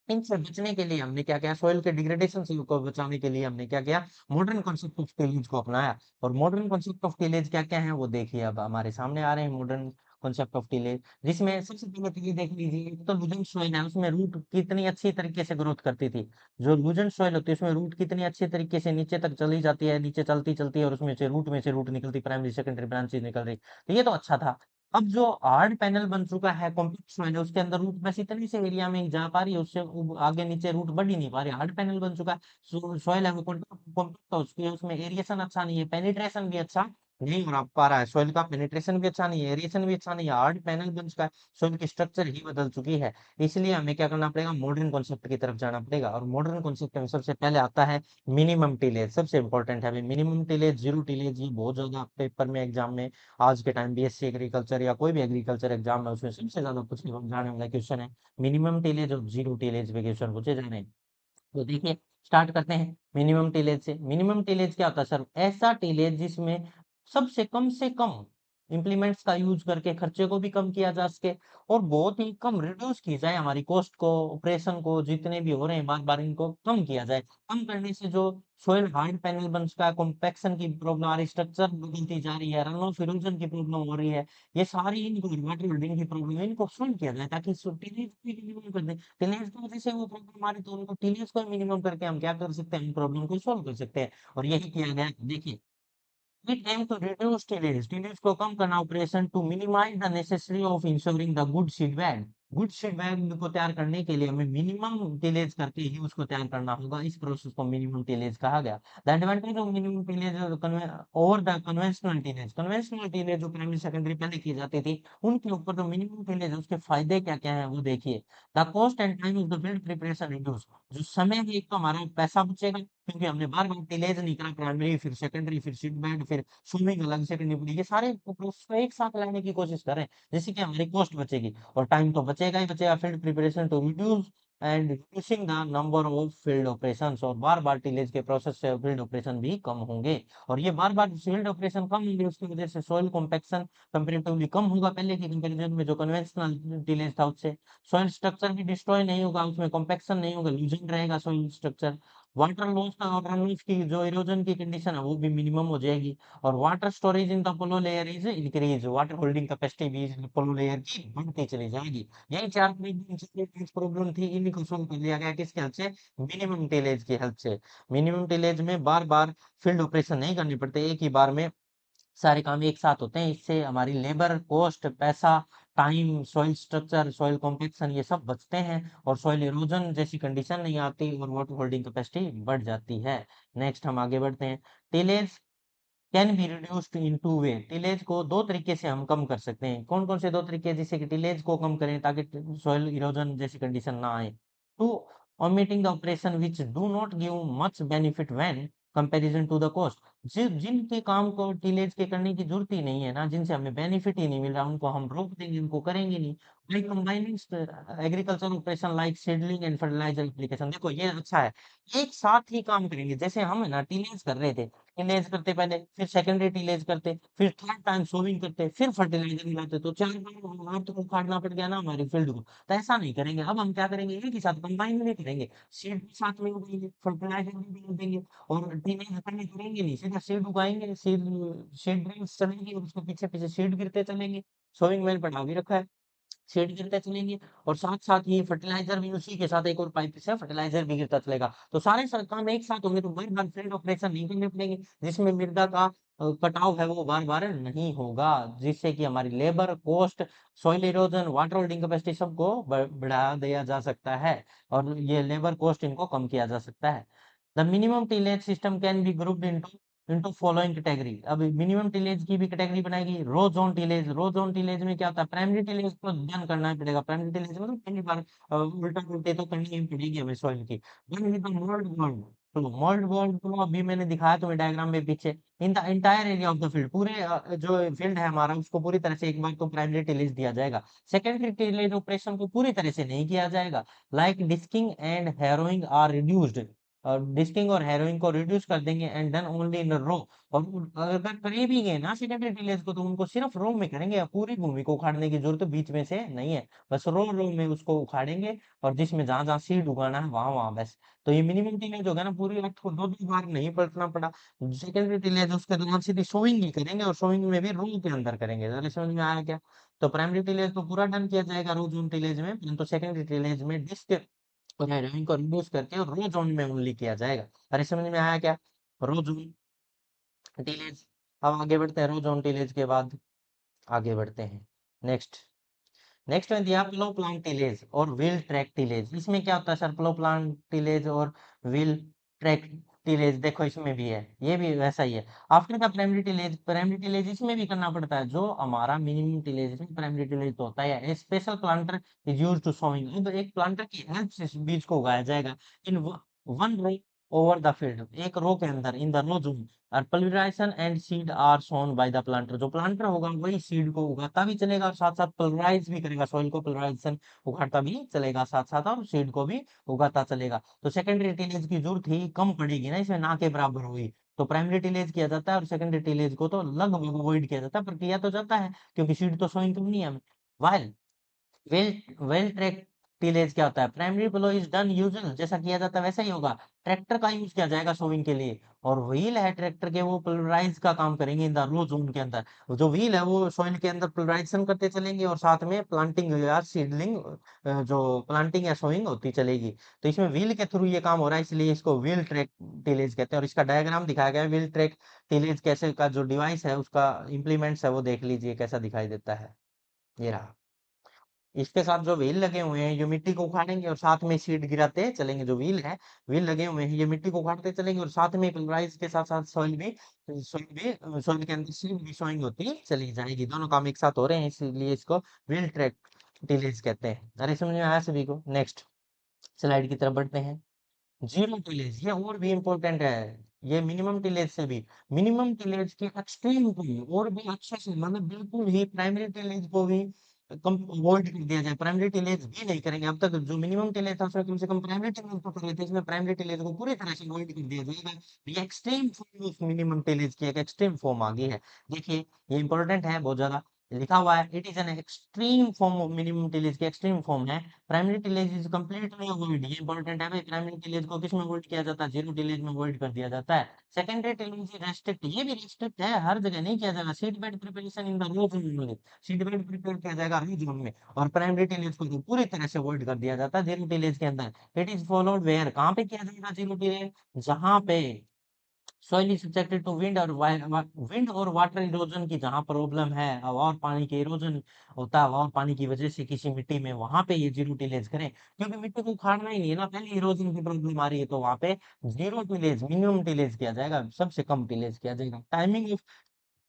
इनसे बचने के लिए हमने क्या किया, सॉइल के डिग्रेडेशन से को बचाने के लिए हमने क्या किया, मॉडर्न कॉन्सेप्ट ऑफ टिलेज को अपनाया। और मॉडर्न कॉन्सेप्ट ऑफ टिलेज क्या क्या है वो देखिए, अब हमारे सामने आ रहे हैं मॉडर्न कॉन्सेप्ट ऑफ टिलेज, जिसमें सबसे पहले तो ये देख लीजिए, एक तो लूजन सॉइल है, उसमें रूट कितनी अच्छी तरीके से ग्रोथ करती थी। जो लूजन सॉइल होती है उसमें रूट कितनी अच्छी तरीके से नीचे तक चली जाती है, नीचे चलती चलती है, और उसमें से रूट निकलती, प्राइमरी सेकेंडरी ब्रांचेज निकल रही, तो ये तो अच्छा था। अब जो हार्ड पैनल बन चुका है, कॉम्पैक्ट सॉइल है, उसके अंदर रूट बस इतनी से एरिया में जा पा रही है, उससे आगे नीचे रूट बढ़ ही नहीं पा रही, हार्ड पैनल बन चुका है, सॉइल है वो कॉम्पैक्ट है, उसकी उसमें एरिएशन अच्छा नहीं है, पेनिट्रेशन भी अच्छा नहीं हो पा रहा है, सॉइल का पेनिट्रेशन भी अच्छा नहीं है, एरिएशन भी अच्छा नहीं है, हार्ड पैनल बन चुका है, सॉइल की स्ट्रक्चर ही बदल चुकी है। इसलिए हमें क्या करना पड़ेगा, मॉडर्न कॉन्सेप्ट की तरफ जाना पड़ेगा, और मॉडर्न कॉन्सेप्ट में सबसे पहले आता है मिनिमम टिलेज, सबसे इंपॉर्टेंट है मिनिमम टिलेज, जीरो टिलेज, ये बहुत ज्यादा पेपर में एग्जाम में आज के टाइम बीएससी एग्रीकल्चर या कोई भी एग्रीकल्चर एग्जाम है उसमें सबसे ज्यादा पूछने जाने वाला क्वेश्चन है मिनिमम टिलेज और जीरो टिलेज पे क्वेश्चन पूछे जा रहे हैं। तो देखिए स्टार्ट करते हैं मिनिमम टिलेज से। मिनिमम टिलेज क्या होता है सर, ऐसा टिलेज जिसमें से कम इम्प्लीमेंट्स का यूज करके खर्चे को भी कम किया जा सके, और बहुत ही कम रिड्यूस की जाए हमारी कॉस्ट को, ऑपरेशन को, जितने भी हो रहे हैं बार बार इनको कम किया जाए। कम करने से जो सोइल हार्ड पैनल बन चुका है, कॉम्पैक्शन की प्रॉब्लम आ रही, स्ट्रक्चर बदलती जा रही है, रन ऑफ इरोजन की प्रॉब्लम हो रही है, ये सारी इनको वाटर होल्डिंग की प्रॉब्लम है, इनको सॉल्व किया जाए ताकि टिलेज को मिनिमम कर दें। टिलेज की वजह से वो प्रॉब्लम आ रही, तो उनको टिलेज को मिनिमम करके हम क्या कर सकते हैं, प्रॉब्लम को सॉल्व कर सकते हैं, और यही किया गया। देखिए we aim to reduce tillage, tillage को कम करना, operation to minimise the necessary of ensuring the good seed bag, good seed bag को तैयार करने के लिए हमें मिनिमम टिलेज करके ही उसको तैयार करना होगा, इस प्रोसेस को मिनिमम टिलेज कहा गया। The advantage of minimum tillage over the conventional tillage जो प्राइमरी सेकेंडरी पहले की जाती थी उनके ऊपर, जो मिनिमम टिलेज है उसके फायदे क्या क्या है वो देखिए। The cost and time of the field preparation reduce, जो समय है एक तो हमारा पैसा बचेगा, क्योंकि हमने बार बार टिलेज नहीं करा, प्राइमरी फिर सेकेंडरी फिर सीड बेड फिर स्विमिंग अलग से करनी पड़ी, ये सारे प्रोसेस को एक साथ लाने की कोशिश करें, जिससे कि हमारी कॉस्ट बचेगी, और टाइम तो बचेगा ही बचेगा। Field preparation to reduce and reducing the number of field operations, और बार बार टिलेज के प्रोसेस से फील्ड ऑपरेशन भी कम होंगे, और ये बार बार फील्ड ऑपरेशन कम होंगे उसकी वजह से सॉइल कॉम्पैक्शन कंपेरेटिवली कम होगा पहले के कंपैरिजन में, जो कन्वेंशनल टिलेज था उससे। सॉइल स्ट्रक्चर भी डिस्ट्रॉय नहीं होगा, उसमें कॉम्पैक्शन नहीं होगा, लूजन रहेगा सॉइल स्ट्रक्चर। वाटर लॉस और रन ऑफ की जो इरोजन की कंडीशन है वो भी मिनिमम हो जाएगी, और water storage in the polo layer is increase, water holding capacity भी पोलो लेयर की बढ़ती चली जाएगी। यही चार प्रॉब्लम थी, इन्हीं को सोल्व कर लिया गया किसके हेल्प से, मिनिमम टेलेज की हेल्प से। मिनिमम टेलेज में बार बार फील्ड ऑपरेशन नहीं करनी पड़ते, एक ही बार में सारे काम एक साथ होते हैं, इससे हमारी लेबर कॉस्ट, पैसा, time, soil structure, soil compaction ये सब बचते हैं, और सॉइल इरोजन जैसी कंडीशन नहीं आती, और वाटर होल्डिंग कैपेसिटी बढ़ जाती है। नेक्स्ट हम आगे बढ़ते हैं। Tillage can be reduced in two way, tillage को दो तरीके से हम कम कर सकते हैं। कौन कौन से दो तरीके, जिससे कि टिलेज को कम करें ताकि सॉइल इरोजन जैसी कंडीशन ना आए। To omitting the operation which do not give much benefit when comparison to the cost। जिनके काम को टीलेज के करने की जरूरत ही नहीं है ना, जिनसे हमें बेनिफिट ही नहीं मिल रहा, उनको हम रोक देंगे, उनको करेंगे नहीं। Like combining agriculture operation like seedling and fertiliser application, देखो ये अच्छा है, एक साथ ही काम करेंगे। जैसे हम है ना टीलेज कर रहे थे, टीलेज करते पहले, फिर सेकेंडरी टीलेज करते, फिर थर्ड टाइम सोविंग करते, फिर फर्टिलाइजर मिलाते, तो 4 बार तो उखाड़ना पड़ गया ना हमारी फील्ड को। तो ऐसा नहीं करेंगे, अब हम क्या करेंगे, एक ही साथ कंबाइन में करेंगे, सीड भी साथ में उगाएंगे, फर्टिलाइजर भी डाल देंगे, और टीनेज पहले करेंगे नहीं, सीधा सीड उगाएंगे, सीड ड्रिल्स चलेंगे, और उसके पीछे पीछे सीड गिरते चलेंगे। सोइंग मैंने पढ़ा भी रखा है, सीड गिरते चलेंगे, और साथ साथ ही फर्टिलाइजर भी उसी के साथ एक और पाइप से फर्टिलाइजर भी गिरता चलेगा। तो सारे काम एक साथ होंगे, तो बार बार फील्ड ऑपरेशन नहीं करने पड़ेंगे, जिसमें मृदा का कटाव है वो बार बार नहीं होगा, जिससे कि हमारी labour cost, soil erosion, water holding capacity सबको बढ़ा दिया जा सकता है, और ये लेबर कॉस्ट इनको कम किया जा सकता है। The minimum tillage system can be grouped into following category. अब मिनिमम टिलेज की भी कैटेगरी बनाएगी, रो जोन टिलेज। रो जोन टिलेज में क्या होता है, प्राइमरी टिलेज को डन करना ही पड़ेगा, प्राइमरी टिलेज मतलब पहली बार उल्टा पुल्टे तो करनी ही पड़ेगी हमें सॉइल की। Then with the mould board, तो मोल्ड बोर्ड को अभी मैंने दिखाया तुम्हें डायग्राम में पीछे, in the entire area of the field, पूरे जो फील्ड है हमारा उसको पूरी तरह से एक बार तो प्राइमरी टिलेज दिया जाएगा। सेकेंडरी टिलेज ऑपरेशन को पूरी तरह से नहीं किया जाएगा, like discing and harrowing are reduced, और डिस्किंग और हैरोइंग को रिड्यूस कर देंगे, and then only in row. और अगर करे भी गए ना सेकेंडरी टिलेज को, तो उनको सिर्फ रो में करेंगे, पूरी भूमि को उखाड़ने की जरूरत बीच में से नहीं है, बस रो रो में उसको उखाड़ेंगे, और जिसमें जहां जहां सीड उगाना है वहां वहां बस। तो ये मिनिमम टिलेज होगा ना, पूरी अर्थ को दो दो बार नहीं पलटना पड़ा। सेकेंडरी टिलेज उसके दौरान सीधी सोइंग ही करेंगे, और सोइंग में भी रो के अंदर करेंगे। जरा समझ में आया क्या? तो प्राइमरी टिलेज तो पूरा डन किया जाएगा रो जोन टिलेज में, परंतु सेकेंडरी टिलेज में डिस्क और हेरोइन को रिड्यूस करके रो जोन में ओनली किया जाएगा। अरे समझ में आया क्या? रो जोन टीलेज। अब आगे बढ़ते हैं, रो जोन टीलेज के बाद आगे बढ़ते हैं। नेक्स्ट, नेक्स्ट में दिया प्लो प्लांट टिलेज और व्हील ट्रैक टिलेज। इसमें क्या होता है सर, प्लो प्लांट टिलेज और व्हील ट्रैक टिलेज, देखो इसमें भी है, ये भी वैसा ही है। After the primary tillage, primary tillage इसमें भी करना पड़ता है, जो हमारा मिनिमम टिलेज इसमें प्राइमरी टिलेज तो होता है। Special planter is use to sowing, अब एक प्लांटर की हेल्प से बीज को उगाया जाएगा in one row over the field, एक रो के अंदर, इन द रो जोन, और pulverisation and seed are sown by the planter, जो प्लांटर होगा वही सीड को उगाता भी चलेगा, और साथ साथ पल्वराइज भी करेगा, सॉइल को पल्वराइजेशन उगाता भी चलेगा साथ साथ, और सीड को भी उगाता चलेगा। तो सेकेंडरी टिलेज की जरूरत ही कम पड़ेगी ना, इसमें ना के बराबर हुई। तो प्राइमरी टिलेज किया जाता है, और सेकेंडरी टिलेज को तो लगभग अवॉइड किया जाता है, पर किया तो जाता है, क्योंकि सीड तो सोइंग करनी है हमें। While well well track tillage क्या होता है, primary plough is done usual, जैसा किया जाता है वैसा ही होगा, ट्रैक्टर का यूज किया जाएगा सोविंग के लिए, और व्हील है ट्रैक्टर के, वो पल्वराइज का काम करेंगे इन द रो जोन के अंदर। जो व्हील है वो सॉइल के अंदर पल्वराइजेशन करते चलेंगे, और साथ में प्लांटिंग या सीडलिंग, जो प्लांटिंग या सोइंग होती चलेगी। तो इसमें व्हील के थ्रू ये काम हो रहा है, इसलिए इसको व्हील ट्रैक टिलेज कहते हैं, और इसका डायग्राम दिखाया गया है, व्हील ट्रैक टिलेज कैसे का जो डिवाइस है उसका इम्प्लीमेंट्स है वो देख लीजिए कैसा दिखाई देता है, ये रहा। इसके साथ जो व्हील लगे हुए हैं ये मिट्टी को उखाड़ेंगे, और साथ में सीड गिराते चलेंगे। जो व्हील है, व्हील लगे हुए हैं, ये मिट्टी को उखाड़ते चलेंगे, और साथ में पल्वराइज के साथ साथ सॉइल के अंदर सीड भी सोइंग होती चली जाएगी। दोनों काम एक साथ हो रहे हैं, इसलिए इसको व्हील ट्रैक टिलेज कहते हैं। अरे समझ में आया सभी को? नेक्स्ट स्लाइड की तरफ बढ़ते हैं। जीरो टिलेज, ये और भी इम्पोर्टेंट है, ये मिनिमम टिलेज से भी, मिनिमम टिलेज के एक्सट्रीम को भी और भी अच्छे से, मतलब बिल्कुल ही प्राइमरी टिलेज को भी कम अवॉइड कर दिया जाए, प्राइमरी टिलेज भी नहीं करेंगे। अब तक जो मिनिमम टिलेज था उसमें कम से कम प्राइमरी टिलेज तो कर लेते, इसमें प्राइमरी टिलेज को पूरी तरह से अवॉइड कर दिया जाएगा। ये extreme form of minimum tillage की एक एक्सट्रीम फॉर्म आ गई है। देखिए ये इंपॉर्टेंट है बहुत ज्यादा, लिखा हुआ है, it is an extreme form of minimum tillage की एक्सट्रीम फॉर्म है। Primary tillage is completely avoid, ये इंपॉर्टेंट है भाई, प्राइमरी टिलेज को किसमें अवॉइड किया जाता है, जीरो टिलेज में अवॉइड कर दिया जाता है। सेकेंडरी टिलेज रेस्ट्रिक्ट, ये भी रेस्ट्रिक्ट है, हर जगह नहीं किया जाएगा, seed bed preparation in the row zone only, seed bed prepare किया जाएगा रो जोन में, और प्राइमरी टिलेज को तो पूरी तरह से अवॉइड कर दिया जाता है जीरो टिलेज के अंदर। इट इज फॉलोड वेयर, कहाँ पे किया जाएगा जीरो टिलेज, जहां पे soil is subjected to wind और वाटर इरोजन की जहां प्रॉब्लम है, हवा और पानी के इरोजन होता है, हवा और पानी की वजह से किसी मिट्टी में, वहां पे ये जीरो टिलेज करें, क्योंकि मिट्टी को उखाड़ना ही नहीं है ना, पहले इरोजन की प्रॉब्लम आ रही है, तो वहां पे जीरो टिलेज, मिनिमम टिलेज किया जाएगा, सबसे कम टिलेज किया जाएगा। Timing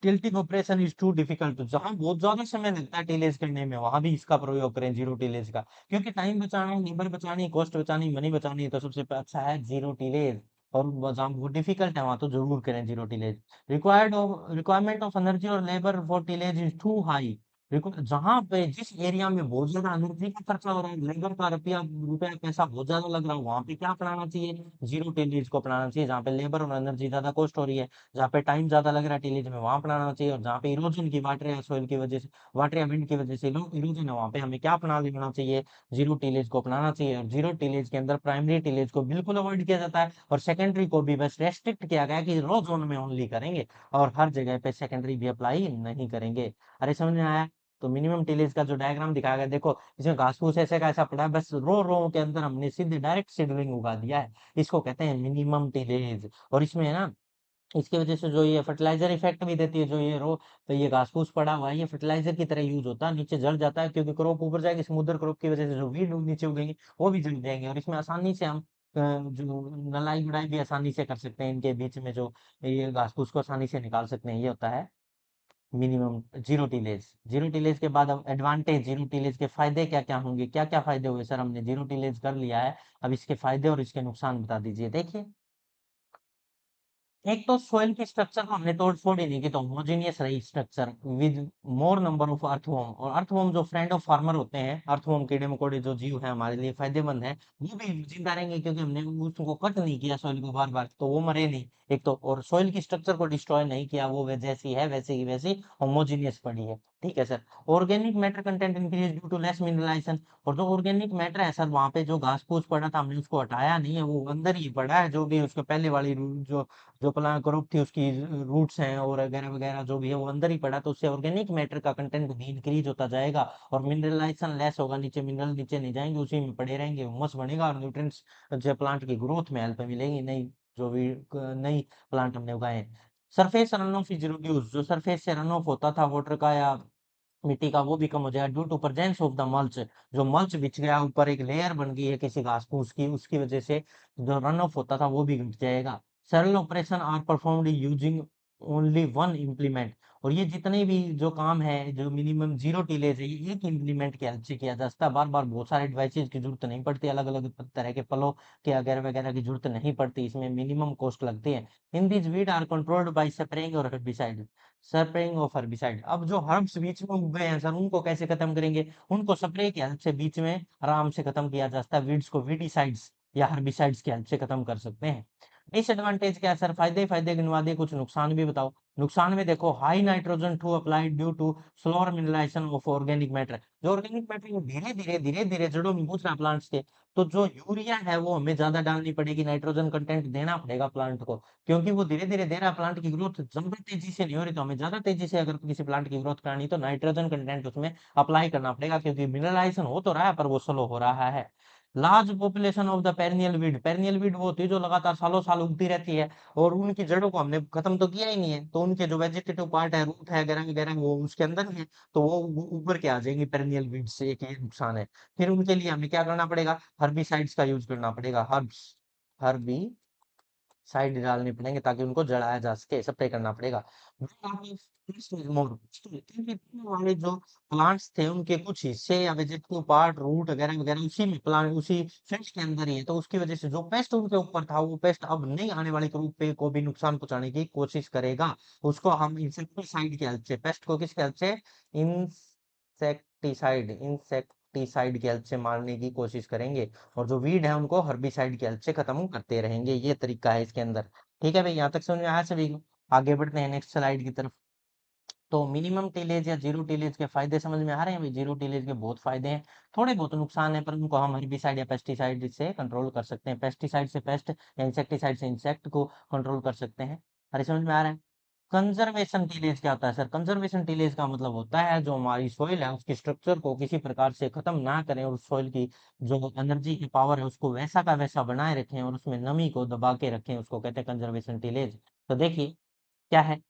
tilting operation is too difficult, जहां बहुत ज्यादा समय लगता है टिलेज करने में वहां भी इसका प्रयोग करें जीरो टिलेज का, क्योंकि टाइम बचाना है, लेबर बचानी है, कॉस्ट बचानी, मनी बचानी है, तो सबसे अच्छा है जीरो टिलेज। और जहाँ वो डिफिकल्ट है वहां तो जरूर करें zero tillage. Requirement of energy और labour for tillage is too high. जहां पे जिस एरिया में बहुत ज्यादा एनर्जी का खर्चा हो रहा है, लेबर का रुपया रुपया पैसा बहुत ज्यादा लग रहा है, वहां पे क्या अपनाना चाहिए, जीरो टिलेज को अपनाना चाहिए। जहाँ पे लेबर और एनर्जी ज्यादा कॉस्ट हो रही है, जहाँ पे टाइम ज्यादा लग रहा है टिलेज में, वहां अपनाना चाहिए। और जहाँ पे इरोजन की वाटर या सोइल की वजह से, वाटर या विंड की वजह से इरोजन है, वहां पे हमें क्या अपना लेना चाहिए, जीरो टिलेज को अपनाना चाहिए। और जीरो टिलेज के अंदर प्राइमरी टिलेज को बिल्कुल अवॉइड किया जाता है, और सेकेंडरी को भी बस रेस्ट्रिक्ट किया गया है कि रो जोन में ओनली करेंगे, और हर जगह पे सेकेंडरी भी अप्लाई नहीं करेंगे। अरे समझ में आया? तो मिनिमम टिलेज का जो डायग्राम दिखाया गया, देखो इसमें घास फूस ऐसे का ऐसा पड़ा है, बस रो रो के अंदर हमने सीधे डायरेक्ट सीडलिंग उगा दिया है, इसको कहते हैं मिनिमम टिलेज। और इसमें है ना, इसकी वजह से जो ये फर्टिलाइजर इफेक्ट भी देती है, जो ये रो, तो ये घास फूस पड़ा हुआ है, ये फर्टिलाइजर की तरह यूज होता है, नीचे जड़ जाता है, क्योंकि क्रॉप ऊपर जाएगी, समुद्र क्रॉप की वजह से जो वीड नीचे उगेंगे वो भी जड़ जाएंगे। और इसमें आसानी से हम जो नलाई गुड़ाई भी आसानी से कर सकते हैं, इनके बीच में जो ये घास फूस को आसानी से निकाल सकते हैं, ये होता है minimum zero tillage. Zero tillage के बाद अब एडवांटेज, जीरो टिलेज के फायदे क्या क्या होंगे, क्या क्या फायदे हुए सर, हमने जीरो टिलेज कर लिया है, अब इसके फायदे और इसके नुकसान बता दीजिए। देखिए, एक तो सोइल की स्ट्रक्चर को हमने तोड़ फोड़ ही नहीं की, तो होमोजेनियस रही structure with more number of earthworm. और अर्थवॉर्म जो फ्रेंड ऑफ फार्मर होते हैं, अर्थवॉर्म कीड़े मकोड़े जो जीव है हमारे लिए फायदेमंद है, वो भी जिंदा रहेंगे, क्योंकि हमने उसको कट नहीं किया सोइल को बार बार, तो वो मरे नहीं। एक तो, और सोइल की स्ट्रक्चर को डिस्ट्रॉय नहीं किया, वो जैसी है वैसे की वैसी होमोजेनियस पड़ी है। ठीक है sir. Organic matter content increase due to less mineralisation. और जो ऑर्गेनिक मैटर है सर, वहां पे जो घास फूस पड़ा था हमने उसको हटाया नहीं है, वो अंदर ही पड़ा है, जो भी उसके पहले वाली जो जो प्लांट ग्रोथ थी उसकी रूट्स हैं और वगैरह वगैरह जो भी है वो अंदर ही पड़ा, तो उससे ऑर्गेनिक मैटर का कंटेंट भी इंक्रीज होता जाएगा, और मिनरलाइजेशन लेस होगा, नीचे मिनरल नीचे नहीं जाएंगे, उसी में पड़े रहेंगे, ह्यूमस बनेगा, और न्यूट्रिएंट्स जो प्लांट की ग्रोथ में हेल्प मिलेगी, नई जो भी नई प्लांट हमने उगाए। Surface run of is reduce, जो सरफेस से रन ऑफ होता था वाटर का या मिट्टी का, वो भी कम हो जाएगा due to presence of the mulch. जो मल्च बिछ गया, ऊपर एक लेयर बन गई है किसी घास फूस की, उसकी वजह से जो रन ऑफ होता था वो भी घट जाएगा। Several operation are performed using only one implement. और ये जितने भी जो काम है, जो मिनिमम जीरो टिलेज है, ये एक इम्प्लीमेंट के हेल्प से किया जा सकता है, बार बार बहुत सारे डिवाइसेज की जरूरत नहीं पड़ती, अलग अलग तरह के पलों के वगैरह वगैरह की जरूरत नहीं पड़ती, इसमें मिनिमम कॉस्ट लगती है। In this weed are controlled by spraying और हेर्बिसाइड। स्प्रेइंग ऑफ हर्बिसाइड, अब जो हर्ब्स बीच में उग गए हैं सर, उनको कैसे खत्म करेंगे, उनको स्प्रे के हेल्प से बीच में आराम से खत्म किया जा सकता है, वीड्स को वीडिसाइड्स या हर्बिसाइड्स के हेल्प से खत्म कर सकते हैं। डिसएडवांटेज क्या है सर, फायदे फायदे गिनवा दिए, कुछ नुकसान भी बताओ। नुकसान में देखो, high nitrogen to applied due to slower mineralisation of organic matter. जो ऑर्गेनिक मैटर धीरे धीरे जड़ों में घुस रहा प्लांट्स के, तो जो यूरिया है वो हमें ज्यादा डालनी पड़ेगी, नाइट्रोजन कंटेंट देना पड़ेगा प्लांट को, क्योंकि वो धीरे धीरे दे रहा है, प्लांट की ग्रोथ ज्यादा तेजी से नहीं हो रही, तो हमें ज्यादा तेजी से अगर किसी प्लांट की ग्रोथ करानी तो नाइट्रोजन कंटेंट उसमें अप्लाई करना पड़ेगा, क्योंकि मिनरलाइजेशन हो तो रहा है पर वो स्लो हो रहा है। Large population of the perennial weed, perennial weed वो होती है जो लगातार सालों साल उगती रहती है, और उनकी जड़ों को हमने खत्म तो किया ही नहीं है, तो उनके जो वेजिटेटिव पार्ट है, रूट है वगैरह वगैरह, वो उसके अंदर ही है, तो वो ऊपर के आ जाएंगी पेरिनियल वीड से, एक ये नुकसान है। फिर उनके लिए हमें क्या करना पड़ेगा, हर्बिसाइड्स का यूज करना पड़ेगा, हर्बी साइड डालने पड़ेंगे ताकि उनको जलाया जा सके, स्प्रे करना पड़ेगा। वाले जो प्लांट्स थे उनके कुछ हिस्से या वेजिटेटिव पार्ट, रूट वगैरह वगैरह उसी में प्लांट उसी फील्ड के अंदर ही है, तो उसकी वजह से जो पेस्ट उनके ऊपर था, वो पेस्ट अब नहीं आने वाले ग्रुप पे को भी नुकसान पहुंचाने की कोशिश करेगा। उसको हम इंसेक्टिसाइड की हेल्प से, पेस्ट को किसकी हेल्प से, इंसेक्टिसाइड की हेल्प से मारने की कोशिश करेंगे, और जो वीड है उनको हर्बिसाइड की हेल्प से खत्म करते रहेंगे, ये तरीका है इसके अंदर। ठीक है भाई, यहाँ तक समझ में आया सभी को? आगे बढ़ते हैं नेक्स्ट स्लाइड की तरफ। तो मिनिमम टिलेज या जीरो टिलेज के फायदे समझ में आ रहे हैं भाई, जीरो टिलेज के बहुत फायदे हैं, थोड़े बहुत नुकसान है, पर उनको हम हर्बिसाइड या पेस्टिसाइड से कंट्रोल कर सकते हैं, पेस्टिसाइड से पेस्ट या इंसेक्टिसाइड से इंसेक्ट को कंट्रोल कर सकते हैं। अरे समझ में आ रहा है? कंजर्वेशन टिलेज क्या होता है सर, कंजर्वेशन टिलेज का मतलब होता है जो हमारी सोइल है उसकी स्ट्रक्चर को किसी प्रकार से खत्म ना करें, और सोइल की जो एनर्जी की पावर है उसको वैसा का वैसा बनाए रखें, और उसमें नमी को दबा के रखें, उसको कहते हैं कंजर्वेशन टिलेज। तो देखिए क्या है,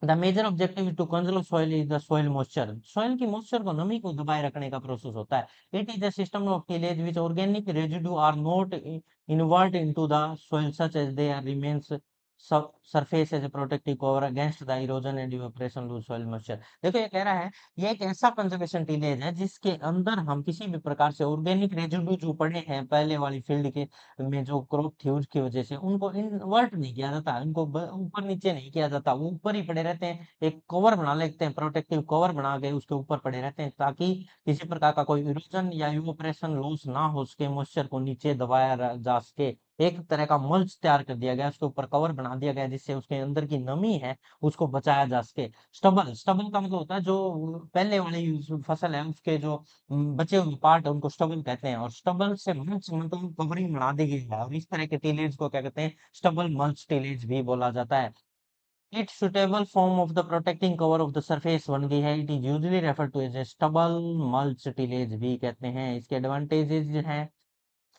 the major objective is to conserve soil is the soil moisture, soil की मॉइस्चर को नमी को दबाए रखने का प्रोसेस होता है। It is a system of tillage which organic residue are not invert into the soil such as they are remains surface as a protective cover against the erosion and evaporation loose soil moisture. देखो ये कह रहा है ये एक ऐसा conservation tillage है जिसके अंदर हम किसी भी प्रकार से ऑर्गेनिक रेजिड्यू जो पड़े हैं पहले वाली फील्ड के में जो क्रॉप थी उसकी वजह से उनको इन्वर्ट नहीं किया जाता, इनको ऊपर नीचे नहीं किया जाता, वो ऊपर ही पड़े रहते हैं, एक कवर बना लेते हैं, प्रोटेक्टिव कवर बना के उसके ऊपर पड़े रहते हैं ताकि किसी प्रकार का कोई इरोजन या इवेपोरेशन लॉस ना हो सके, मॉइस्चर को नीचे दबाया जा सके। एक तरह का मल्च तैयार कर दिया गया, उसके ऊपर कवर बना दिया गया जिससे उसके अंदर की नमी है उसको बचाया जा सके। स्टबल, स्टबल का मतलब होता है जो पहले वाली फसल है उसके जो बचे हुए पार्ट है उनको स्टबल कहते हैं, और स्टबल से मल्च मतलब कवरिंग बना दी गई है, और इस तरह के टिलेज को क्या कहते हैं, स्टबल मल्च टिलेज भी बोला जाता है। It suitable form of the protecting cover of the surface बन गई है, it is usually refer to as a stubble mulch tillage भी कहते हैं। इसके एडवांटेजेस हैं,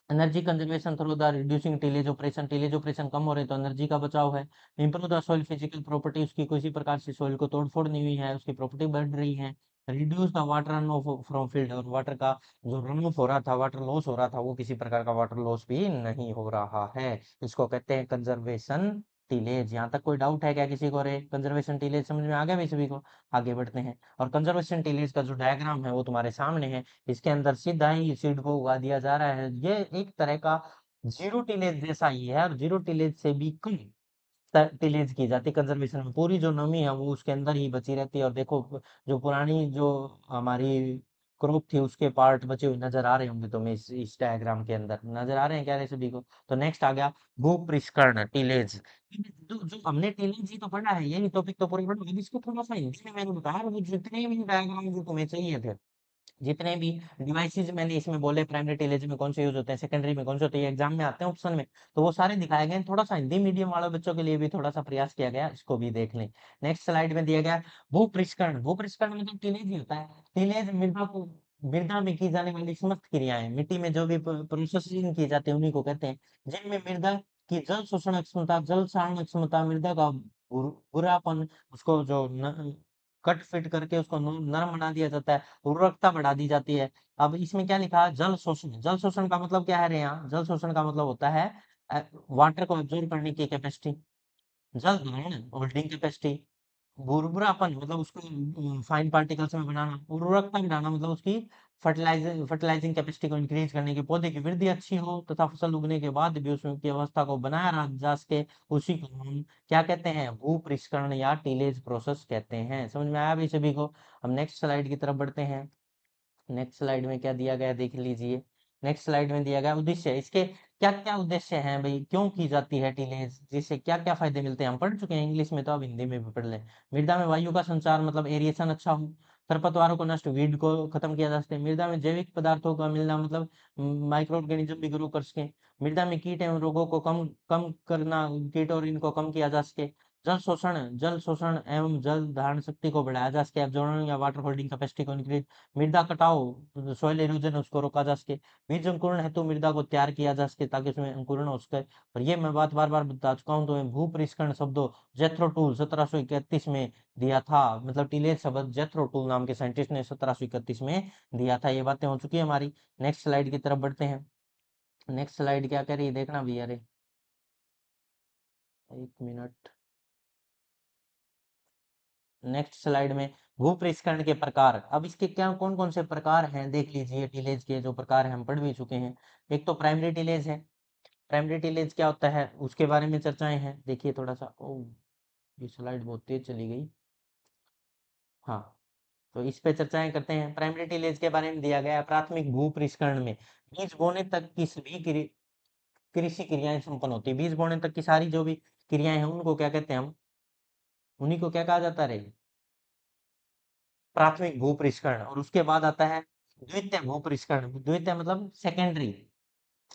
energy conservation through the reducing tillage operation कम हो रहे तो एनर्जी का बचाव है। Improve the soil physical property, उसकी किसी प्रकार से सॉइल को तोड़फोड़ नहीं हुई है, उसकी प्रॉपर्टी बढ़ रही है। Reduce the water run of from field, और वाटर का जो रन ऑफ हो रहा था, वाटर लॉस हो रहा था, वो किसी प्रकार का वाटर लॉस भी नहीं हो रहा है। इसको कहते हैं कंजर्वेशन टिलेज। यहाँ तक कोई डाउट है क्या किसी को? रे कंजर्वेशन टिलेज समझ में आ गया भाई सभी को? आगे बढ़ते हैं, और कंजर्वेशन टिलेज का जो डायग्राम है वो तुम्हारे सामने है। इसके अंदर सीधा ही सीड को उगा दिया जा रहा है, ये एक तरह का जीरो टिलेज जैसा ही है, और जीरो टिलेज से भी कम टिलेज की जाती है कंजर्वेशन में, पूरी जो नमी है वो उसके अंदर ही बची रहती है। और देखो जो पुरानी जो हमारी क्रॉप थी उसके पार्ट बचे हुए नजर आ रहे होंगे तुम्हें इस डायग्राम के अंदर, नजर आ रहे हैं क्या रे सभी को? तो नेक्स्ट आ गया भूपृष्करण टिलेज। जो हमने टिलेज ही तो पढ़ा है, यही टॉपिक तो पूरे पढ़ा, अब इसको थोड़ा सा हिंदी में मैंने बताया, वो जितने भी डायग्राम जो तुम्हें चाहिए थे, जितने भी डिवाइसेस मैंने इसमें बोले, प्राइमरी टेलेज में कौन से यूज होते हैं, सेकेंडरी में कौन से होते हैं, एग्जाम में आते हैं ऑप्शन में, तो वो सारे दिखाए गए हैं। थोड़ा सा हिंदी मीडियम वाले बच्चों के लिए भी थोड़ा सा प्रयास किया गया, इसको भी देख लें। नेक्स्ट स्लाइड में दिया गया भूपृष्करण। भूपृष्करण मतलब टिलेज ही होता है। टिलेज मृदा में की जाने वाली समस्त क्रियाएं, मिट्टी में जो भी प्रोसेसिंग की जाती है उन्हीं को कहते हैं, जिनमें मृदा की जल शोषण क्षमता, जल सारण क्षमता, मृदा का बुरापन, उसको जो कट फिट करके उसको नरम बना दिया जाता है, उर्वरकता बढ़ा दी जाती है। अब इसमें क्या लिखा है, जल शोषण। जल शोषण का मतलब क्या है रे? यहाँ जल शोषण का मतलब होता है वाटर को एब्जॉर्ब करने की कैपेसिटी, जल धारण होल्डिंग कैपेसिटी, बुरबुरापन मतलब उसको फाइन पार्टिकल्स में बनाना, उर्वरकता बढ़ाना मतलब उसकी फर्टिलाइजिंग कैपेसिटी को इंक्रीज करने की, पौधे की वृद्धि अच्छी हो तथा फसल उगने के बाद भी उसमें की अवस्था को बनाया रहा जा सके, उसी को हम क्या कहते हैं, भूपृष्करण या टीलेज प्रोसेस कहते हैं। समझ में आया भी सभी को? हम नेक्स्ट स्लाइड की तरफ बढ़ते हैं। नेक्स्ट स्लाइड में क्या दिया गया है देख लीजिए। नेक्स्ट स्लाइड में दिया गया उद्देश्य, इसके क्या क्या उद्देश्य हैं भाई, क्यों की जाती है टीलेज, जिससे क्या क्या फायदे मिलते हैं, हम पढ़ चुके हैं इंग्लिश में, तो अब हिंदी में भी पढ़ लें। मृदा में वायु का संचार मतलब एरिएशन अच्छा हो, खरपतवारों को नष्ट, वीड को खत्म किया जा सके, मृदा में जैविक पदार्थों का मिलना मतलब माइक्रो ऑर्गेनिज्म भी ग्रो कर सके, मृदा में कीट एवं रोगों को कम कम करना, कीट और इनको कम किया जा सके, जल शोषण एवं जल धारण शक्ति को बढ़ाया जा सके, एब्जॉर्बिंग या वाटर होल्डिंग कैपेसिटी को इंक्रीज, मृदा कटाव सॉइल इरोजन उसको रोका जा सके, बीज अंकुरण हेतु मृदा को तैयार किया जा सके ताकि उसमें अंकुरण हो सके। और ये मैं बात बार बार बता चुका हूँ, तो भूपृष्करण शब्दों जेथ्रो टूल 1731 में दिया था, मतलब टिलेज शब्द जेथ्रो टूल नाम के साइंटिस्ट ने 1731 में दिया था। ये बातें हो चुकी है हमारी। नेक्स्ट स्लाइड की तरफ बढ़ते हैं। नेक्स्ट स्लाइड क्या कह रही है देखना भैया रे, एक मिनट। नेक्स्ट स्लाइड में भूपृष्करण के प्रकार, अब इसके क्या कौन कौन से प्रकार हैं देख लीजिए। टिलेज के जो प्रकार हैं हम पढ़ भी चुके हैं। एक तो प्राइमरी टिलेज है। प्राइमरी टिलेज क्या होता है उसके बारे में चर्चाएं हैं, देखिए थोड़ा सा। ओ, ये स्लाइड बहुत तेज चली गई। हाँ, तो इस पे चर्चाएं करते हैं। प्राइमरी टिलेज के बारे में दिया गया है, प्राथमिक भूपृष्करण में बीज बोने तक की सभी कृषि क्रियाएं संपन्न होती है। बीज बोने तक की सारी जो भी क्रियाएं हैं उनको क्या कहते हैं हम, उन्हीं को क्या कहा जाता है? प्राथमिक भूपृष्करण। और उसके बाद आता है द्वितीय भूपृष्करण। द्वितीय मतलब सेकेंडरी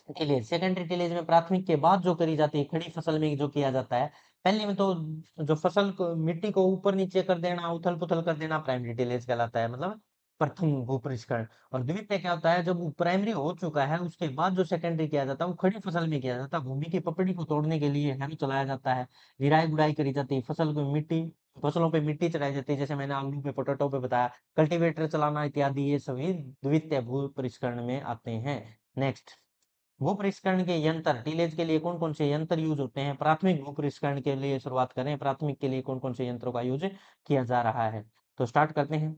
टिलेज। सेकेंडरी टिलेज में प्राथमिक के बाद जो करी जाती है खड़ी फसल में जो किया जाता है, पहले में तो जो फसल को मिट्टी को ऊपर नीचे कर देना, उथल पुथल कर देना, प्राइमरी टिलेज कहलाता है, मतलब प्रथम भूपृष्करण। और द्वितीय क्या होता है, जब प्राइमरी हो चुका है उसके बाद जो सेकेंडरी किया जाता है वो खड़ी फसल में किया जाता है, भूमि की पपड़ी को तोड़ने के लिए हल चलाया जाता है, निराई गुड़ाई करी जाती है, फसल को मिट्टी, फसलों पे मिट्टी चढ़ाई जाती है, जैसे मैंने आलू पे पोटैटो पे बताया, कल्टीवेटर चलाना इत्यादि, ये सभी द्वितीय भूपृष्करण में आते हैं। नेक्स्ट भू पृष्ठकरण के यंत्र, टीलेज के लिए कौन कौन से यंत्र यूज होते हैं? प्राथमिक भू पृष्ठकरण के लिए शुरुआत करें, प्राथमिक के लिए कौन कौन से यंत्रों का यूज किया जा रहा है? तो स्टार्ट करते हैं।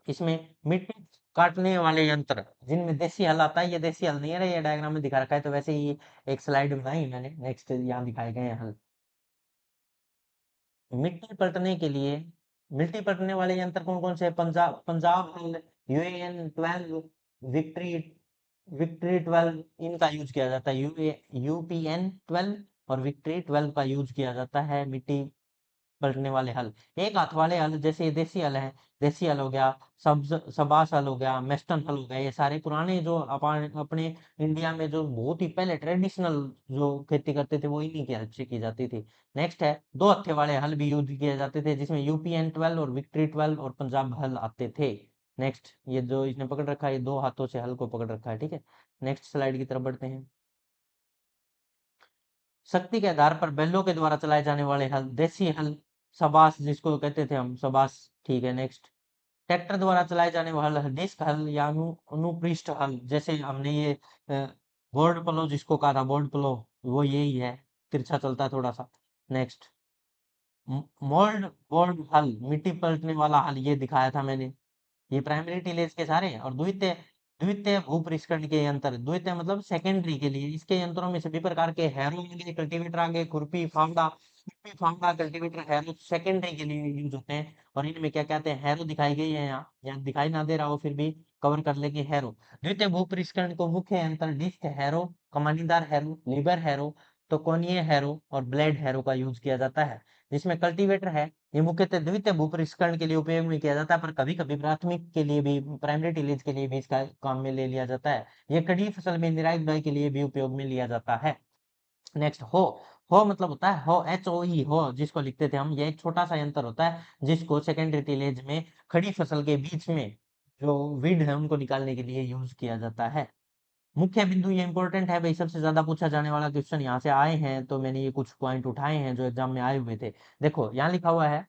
इसमें मिट्टी काटने वाले यंत्र, जिनमें देसी हल आता है, ये देसी हल नहीं है, ये डायग्राम में दिखा रखा है, तो वैसे ही एक स्लाइड बनाई मैंने, नेक्स्ट यहाँ दिखाए गए हैं हल। मिट्टी पलटने के लिए, मिट्टी पलटने वाले यंत्र कौन कौन से? पंजाब पंजाब हल, यूएएन 12, विक्ट्री विक्ट्री 12, इनका यूज किया जाता है। यूपीएन 12 और विक्ट्री 12 का यूज किया जाता है मिट्टी पलटने वाले हल। एक हाथ वाले हल, जैसे ये देसी हल है, देसी हल हो गया, सबास हल हो गया, मेस्टन हल हो गया, ये सारे पुराने जो अपने इंडिया में जो बहुत ही पहले ट्रेडिशनल जो खेती करते थे, वो इन्हीं की हेल्प से की जाती थी। नेक्स्ट है, दो हत्थे वाले हल भी यूज किए जाते थे, जिसमें यूपीएन 12 और विक्ट्री 12 और पंजाब हल आते थे। नेक्स्ट, ये जो इसने पकड़ रखा है, ये दो हाथों से हल को पकड़ रखा है, ठीक है। नेक्स्ट स्लाइड की तरफ बढ़ते हैं। शक्ति के आधार पर बैलों के द्वारा चलाए जाने वाले हल, देसी हल, सबास जिसको कहते थे हम, सबास, ठीक है। नेक्स्ट, ट्रैक्टर द्वारा चलाए जाने वाला हल, डिस्क हल या अनुपृष्ठ हल, जैसे हमने ये बोर्ड प्लो जिसको कहा था, बोर्ड प्लो, वो यही है, तिरछा चलता है थोड़ा सा। नेक्स्ट, मोल्ड बोर्ड हल, मिट्टी पलटने वाला हल, ये दिखाया था मैंने। ये प्राइमरी टिलेज के सारे हैं। और द्वितीय, द्वितीय भू पृष्ठकरण के यंत्र, द्वितीय मतलब सेकेंडरी के लिए, इसके यंत्रों में सभी प्रकार के हैरो आगे, कल्टीवेटर आगे, खुरपी, फावड़ा, खुरपी, फावड़ा, कल्टीवेटर, हैरो सेकेंडरी के लिए यूज होते हैं। और इनमें क्या कहते हैं, हैरो दिखाई गई है यहाँ, यहाँ दिखाई ना दे रहा हो फिर भी कवर कर लेंगे, हैरो। द्वितीय भू पृष्ठकरण को मुख्य यंत्र डिस्क हैरो, कमानीदार हैरो, लीवर हैरो, तो कोनीय हैरो और ब्लेड हैरो का यूज किया जाता है। जिसमें कल्टीवेटर है, ये मुख्यतः द्वितीय भूपरिष्करण के लिए उपयोग में किया जाता है, पर कभी कभी प्राथमिक के लिए भी, प्राइमरी टिलेज के लिए भी इसका काम में ले लिया जाता है। ये खड़ी फसल में निराई गुड़ाई के लिए भी उपयोग में लिया जाता है। नेक्स्ट, हो मतलब होता है, हो एच ओ ई, हो जिसको लिखते थे हम, ये एक छोटा सा यंत्र होता है जिसको सेकेंडरी टिलेज में खड़ी फसल के बीच में जो वीड है उनको निकालने के लिए यूज किया जाता है। मुख्य बिंदु, ये इंपॉर्टेंट है भाई, सबसे ज्यादा पूछा जाने वाला क्वेश्चन यहाँ से आए हैं, तो मैंने ये कुछ पॉइंट उठाए हैं जो एग्जाम में आए हुए थे। देखो यहाँ लिखा हुआ है,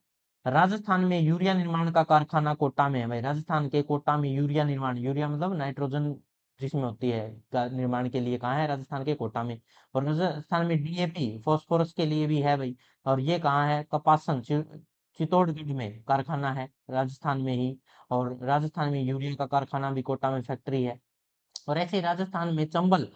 राजस्थान में यूरिया निर्माण का कारखाना कोटा में है। भाई राजस्थान के कोटा में यूरिया निर्माण, यूरिया मतलब नाइट्रोजन जिसमें होती है, का निर्माण के लिए कहाँ है? राजस्थान के कोटा में। और राजस्थान में डीएपी फॉस्फोरस के लिए भी है भाई। और ये कहाँ है? कपासन, चित्तौड़गढ़ में कारखाना है, राजस्थान में ही। और राजस्थान में यूरिया का कारखाना भी, कोटा में फैक्ट्री है। और ऐसे ही राजस्थान में चंबल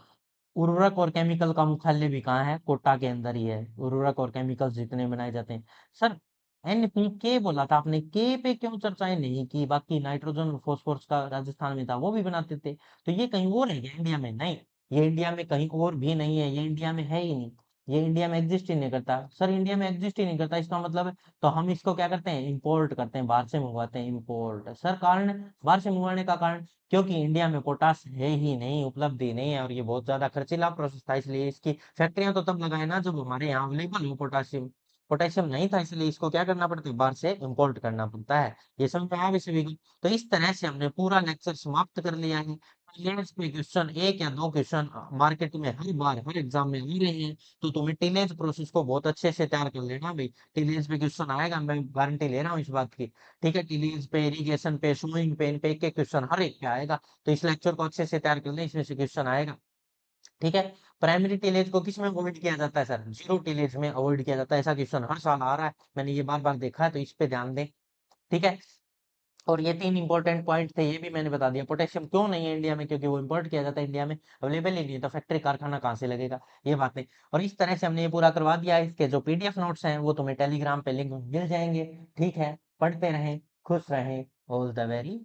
उर्वरक और केमिकल का मुख्यालय भी कहाँ है? कोटा के अंदर ही है। उर्वरक और केमिकल्स जितने बनाए जाते हैं। सर, एनपीके बोला था आपने, के पे क्यों चर्चाएं नहीं की? बाकी नाइट्रोजन और फॉस्फोरस का राजस्थान में था, वो भी बनाते थे, तो ये कहीं और है क्या इंडिया में? नहीं, ये इंडिया में कहीं और भी नहीं है, ये इंडिया में है ही नहीं, ये इंडिया में एग्जिस्ट ही नहीं करता। सर इंडिया में एग्जिस्ट ही नहीं करता, इसका मतलब है, तो हम इसको क्या करते हैं? इंपोर्ट करते हैं, बाहर से मंगवाते हैं, इंपोर्ट। सर कारण, बाहर से मंगवाने का कारण, क्योंकि इंडिया में पोटाश है ही नहीं, उपलब्धि नहीं है, और ये बहुत ज्यादा खर्चीला प्रोसेस था, इसलिए इसकी फैक्ट्रियां तो तब लगाए ना जब हमारे यहाँ अवेलेबल हो पोटाशियम। पोटेशियम नहीं था, इसलिए इसको क्या करना पड़ता है? बाहर से इंपोर्ट करना पड़ता है। ये समझ में आया भी सभी को? तो इस तरह से हमने पूरा लेक्चर समाप्त कर लिया है। टीलेज पे क्वेश्चन, एक या दो क्वेश्चन मार्केट में हर बार हर एग्जाम में आ रहे हैं, तो तुम्हें टीलेज प्रोसेस को बहुत अच्छे से तैयार कर लेना भाई। टीलेज पे क्वेश्चन आएगा, मैं गारंटी ले रहा हूँ इस बात की, ठीक है। टीलीज पे, इरिगेशन पे, सोइंग पे, इन पे एक एक क्वेश्चन हर एक पे आएगा, तो इस लेक्चर को अच्छे से तैयार कर लें, इसमें से क्वेश्चन आएगा, ठीक है। प्राइमरी टिलेज को किस में अवॉइड किया जाता है? सर जीरो टिलेज में अवॉइड किया जाता है, ऐसा क्वेश्चन हर साल आ रहा है, मैंने ये बार बार देखा है, तो इस पे ध्यान दें, ठीक है। और ये तीन इंपॉर्टेंट पॉइंट थे, ये भी मैंने बता दिया। पोटेशियम क्यों नहीं है इंडिया में? क्योंकि वो इंपोर्ट किया जाता है, इंडिया में अवेलेबल ही नहीं है, तो फैक्ट्री कारखाना कहाँ से लगेगा? ये बातें। और इस तरह से हमने ये पूरा करवा दिया है। इसके जो पीडीएफ नोट्स हैं वो तुम्हें टेलीग्राम पे लिंक मिल जाएंगे, ठीक है। पढ़ते रहें, खुश रहें, ऑल द वेरी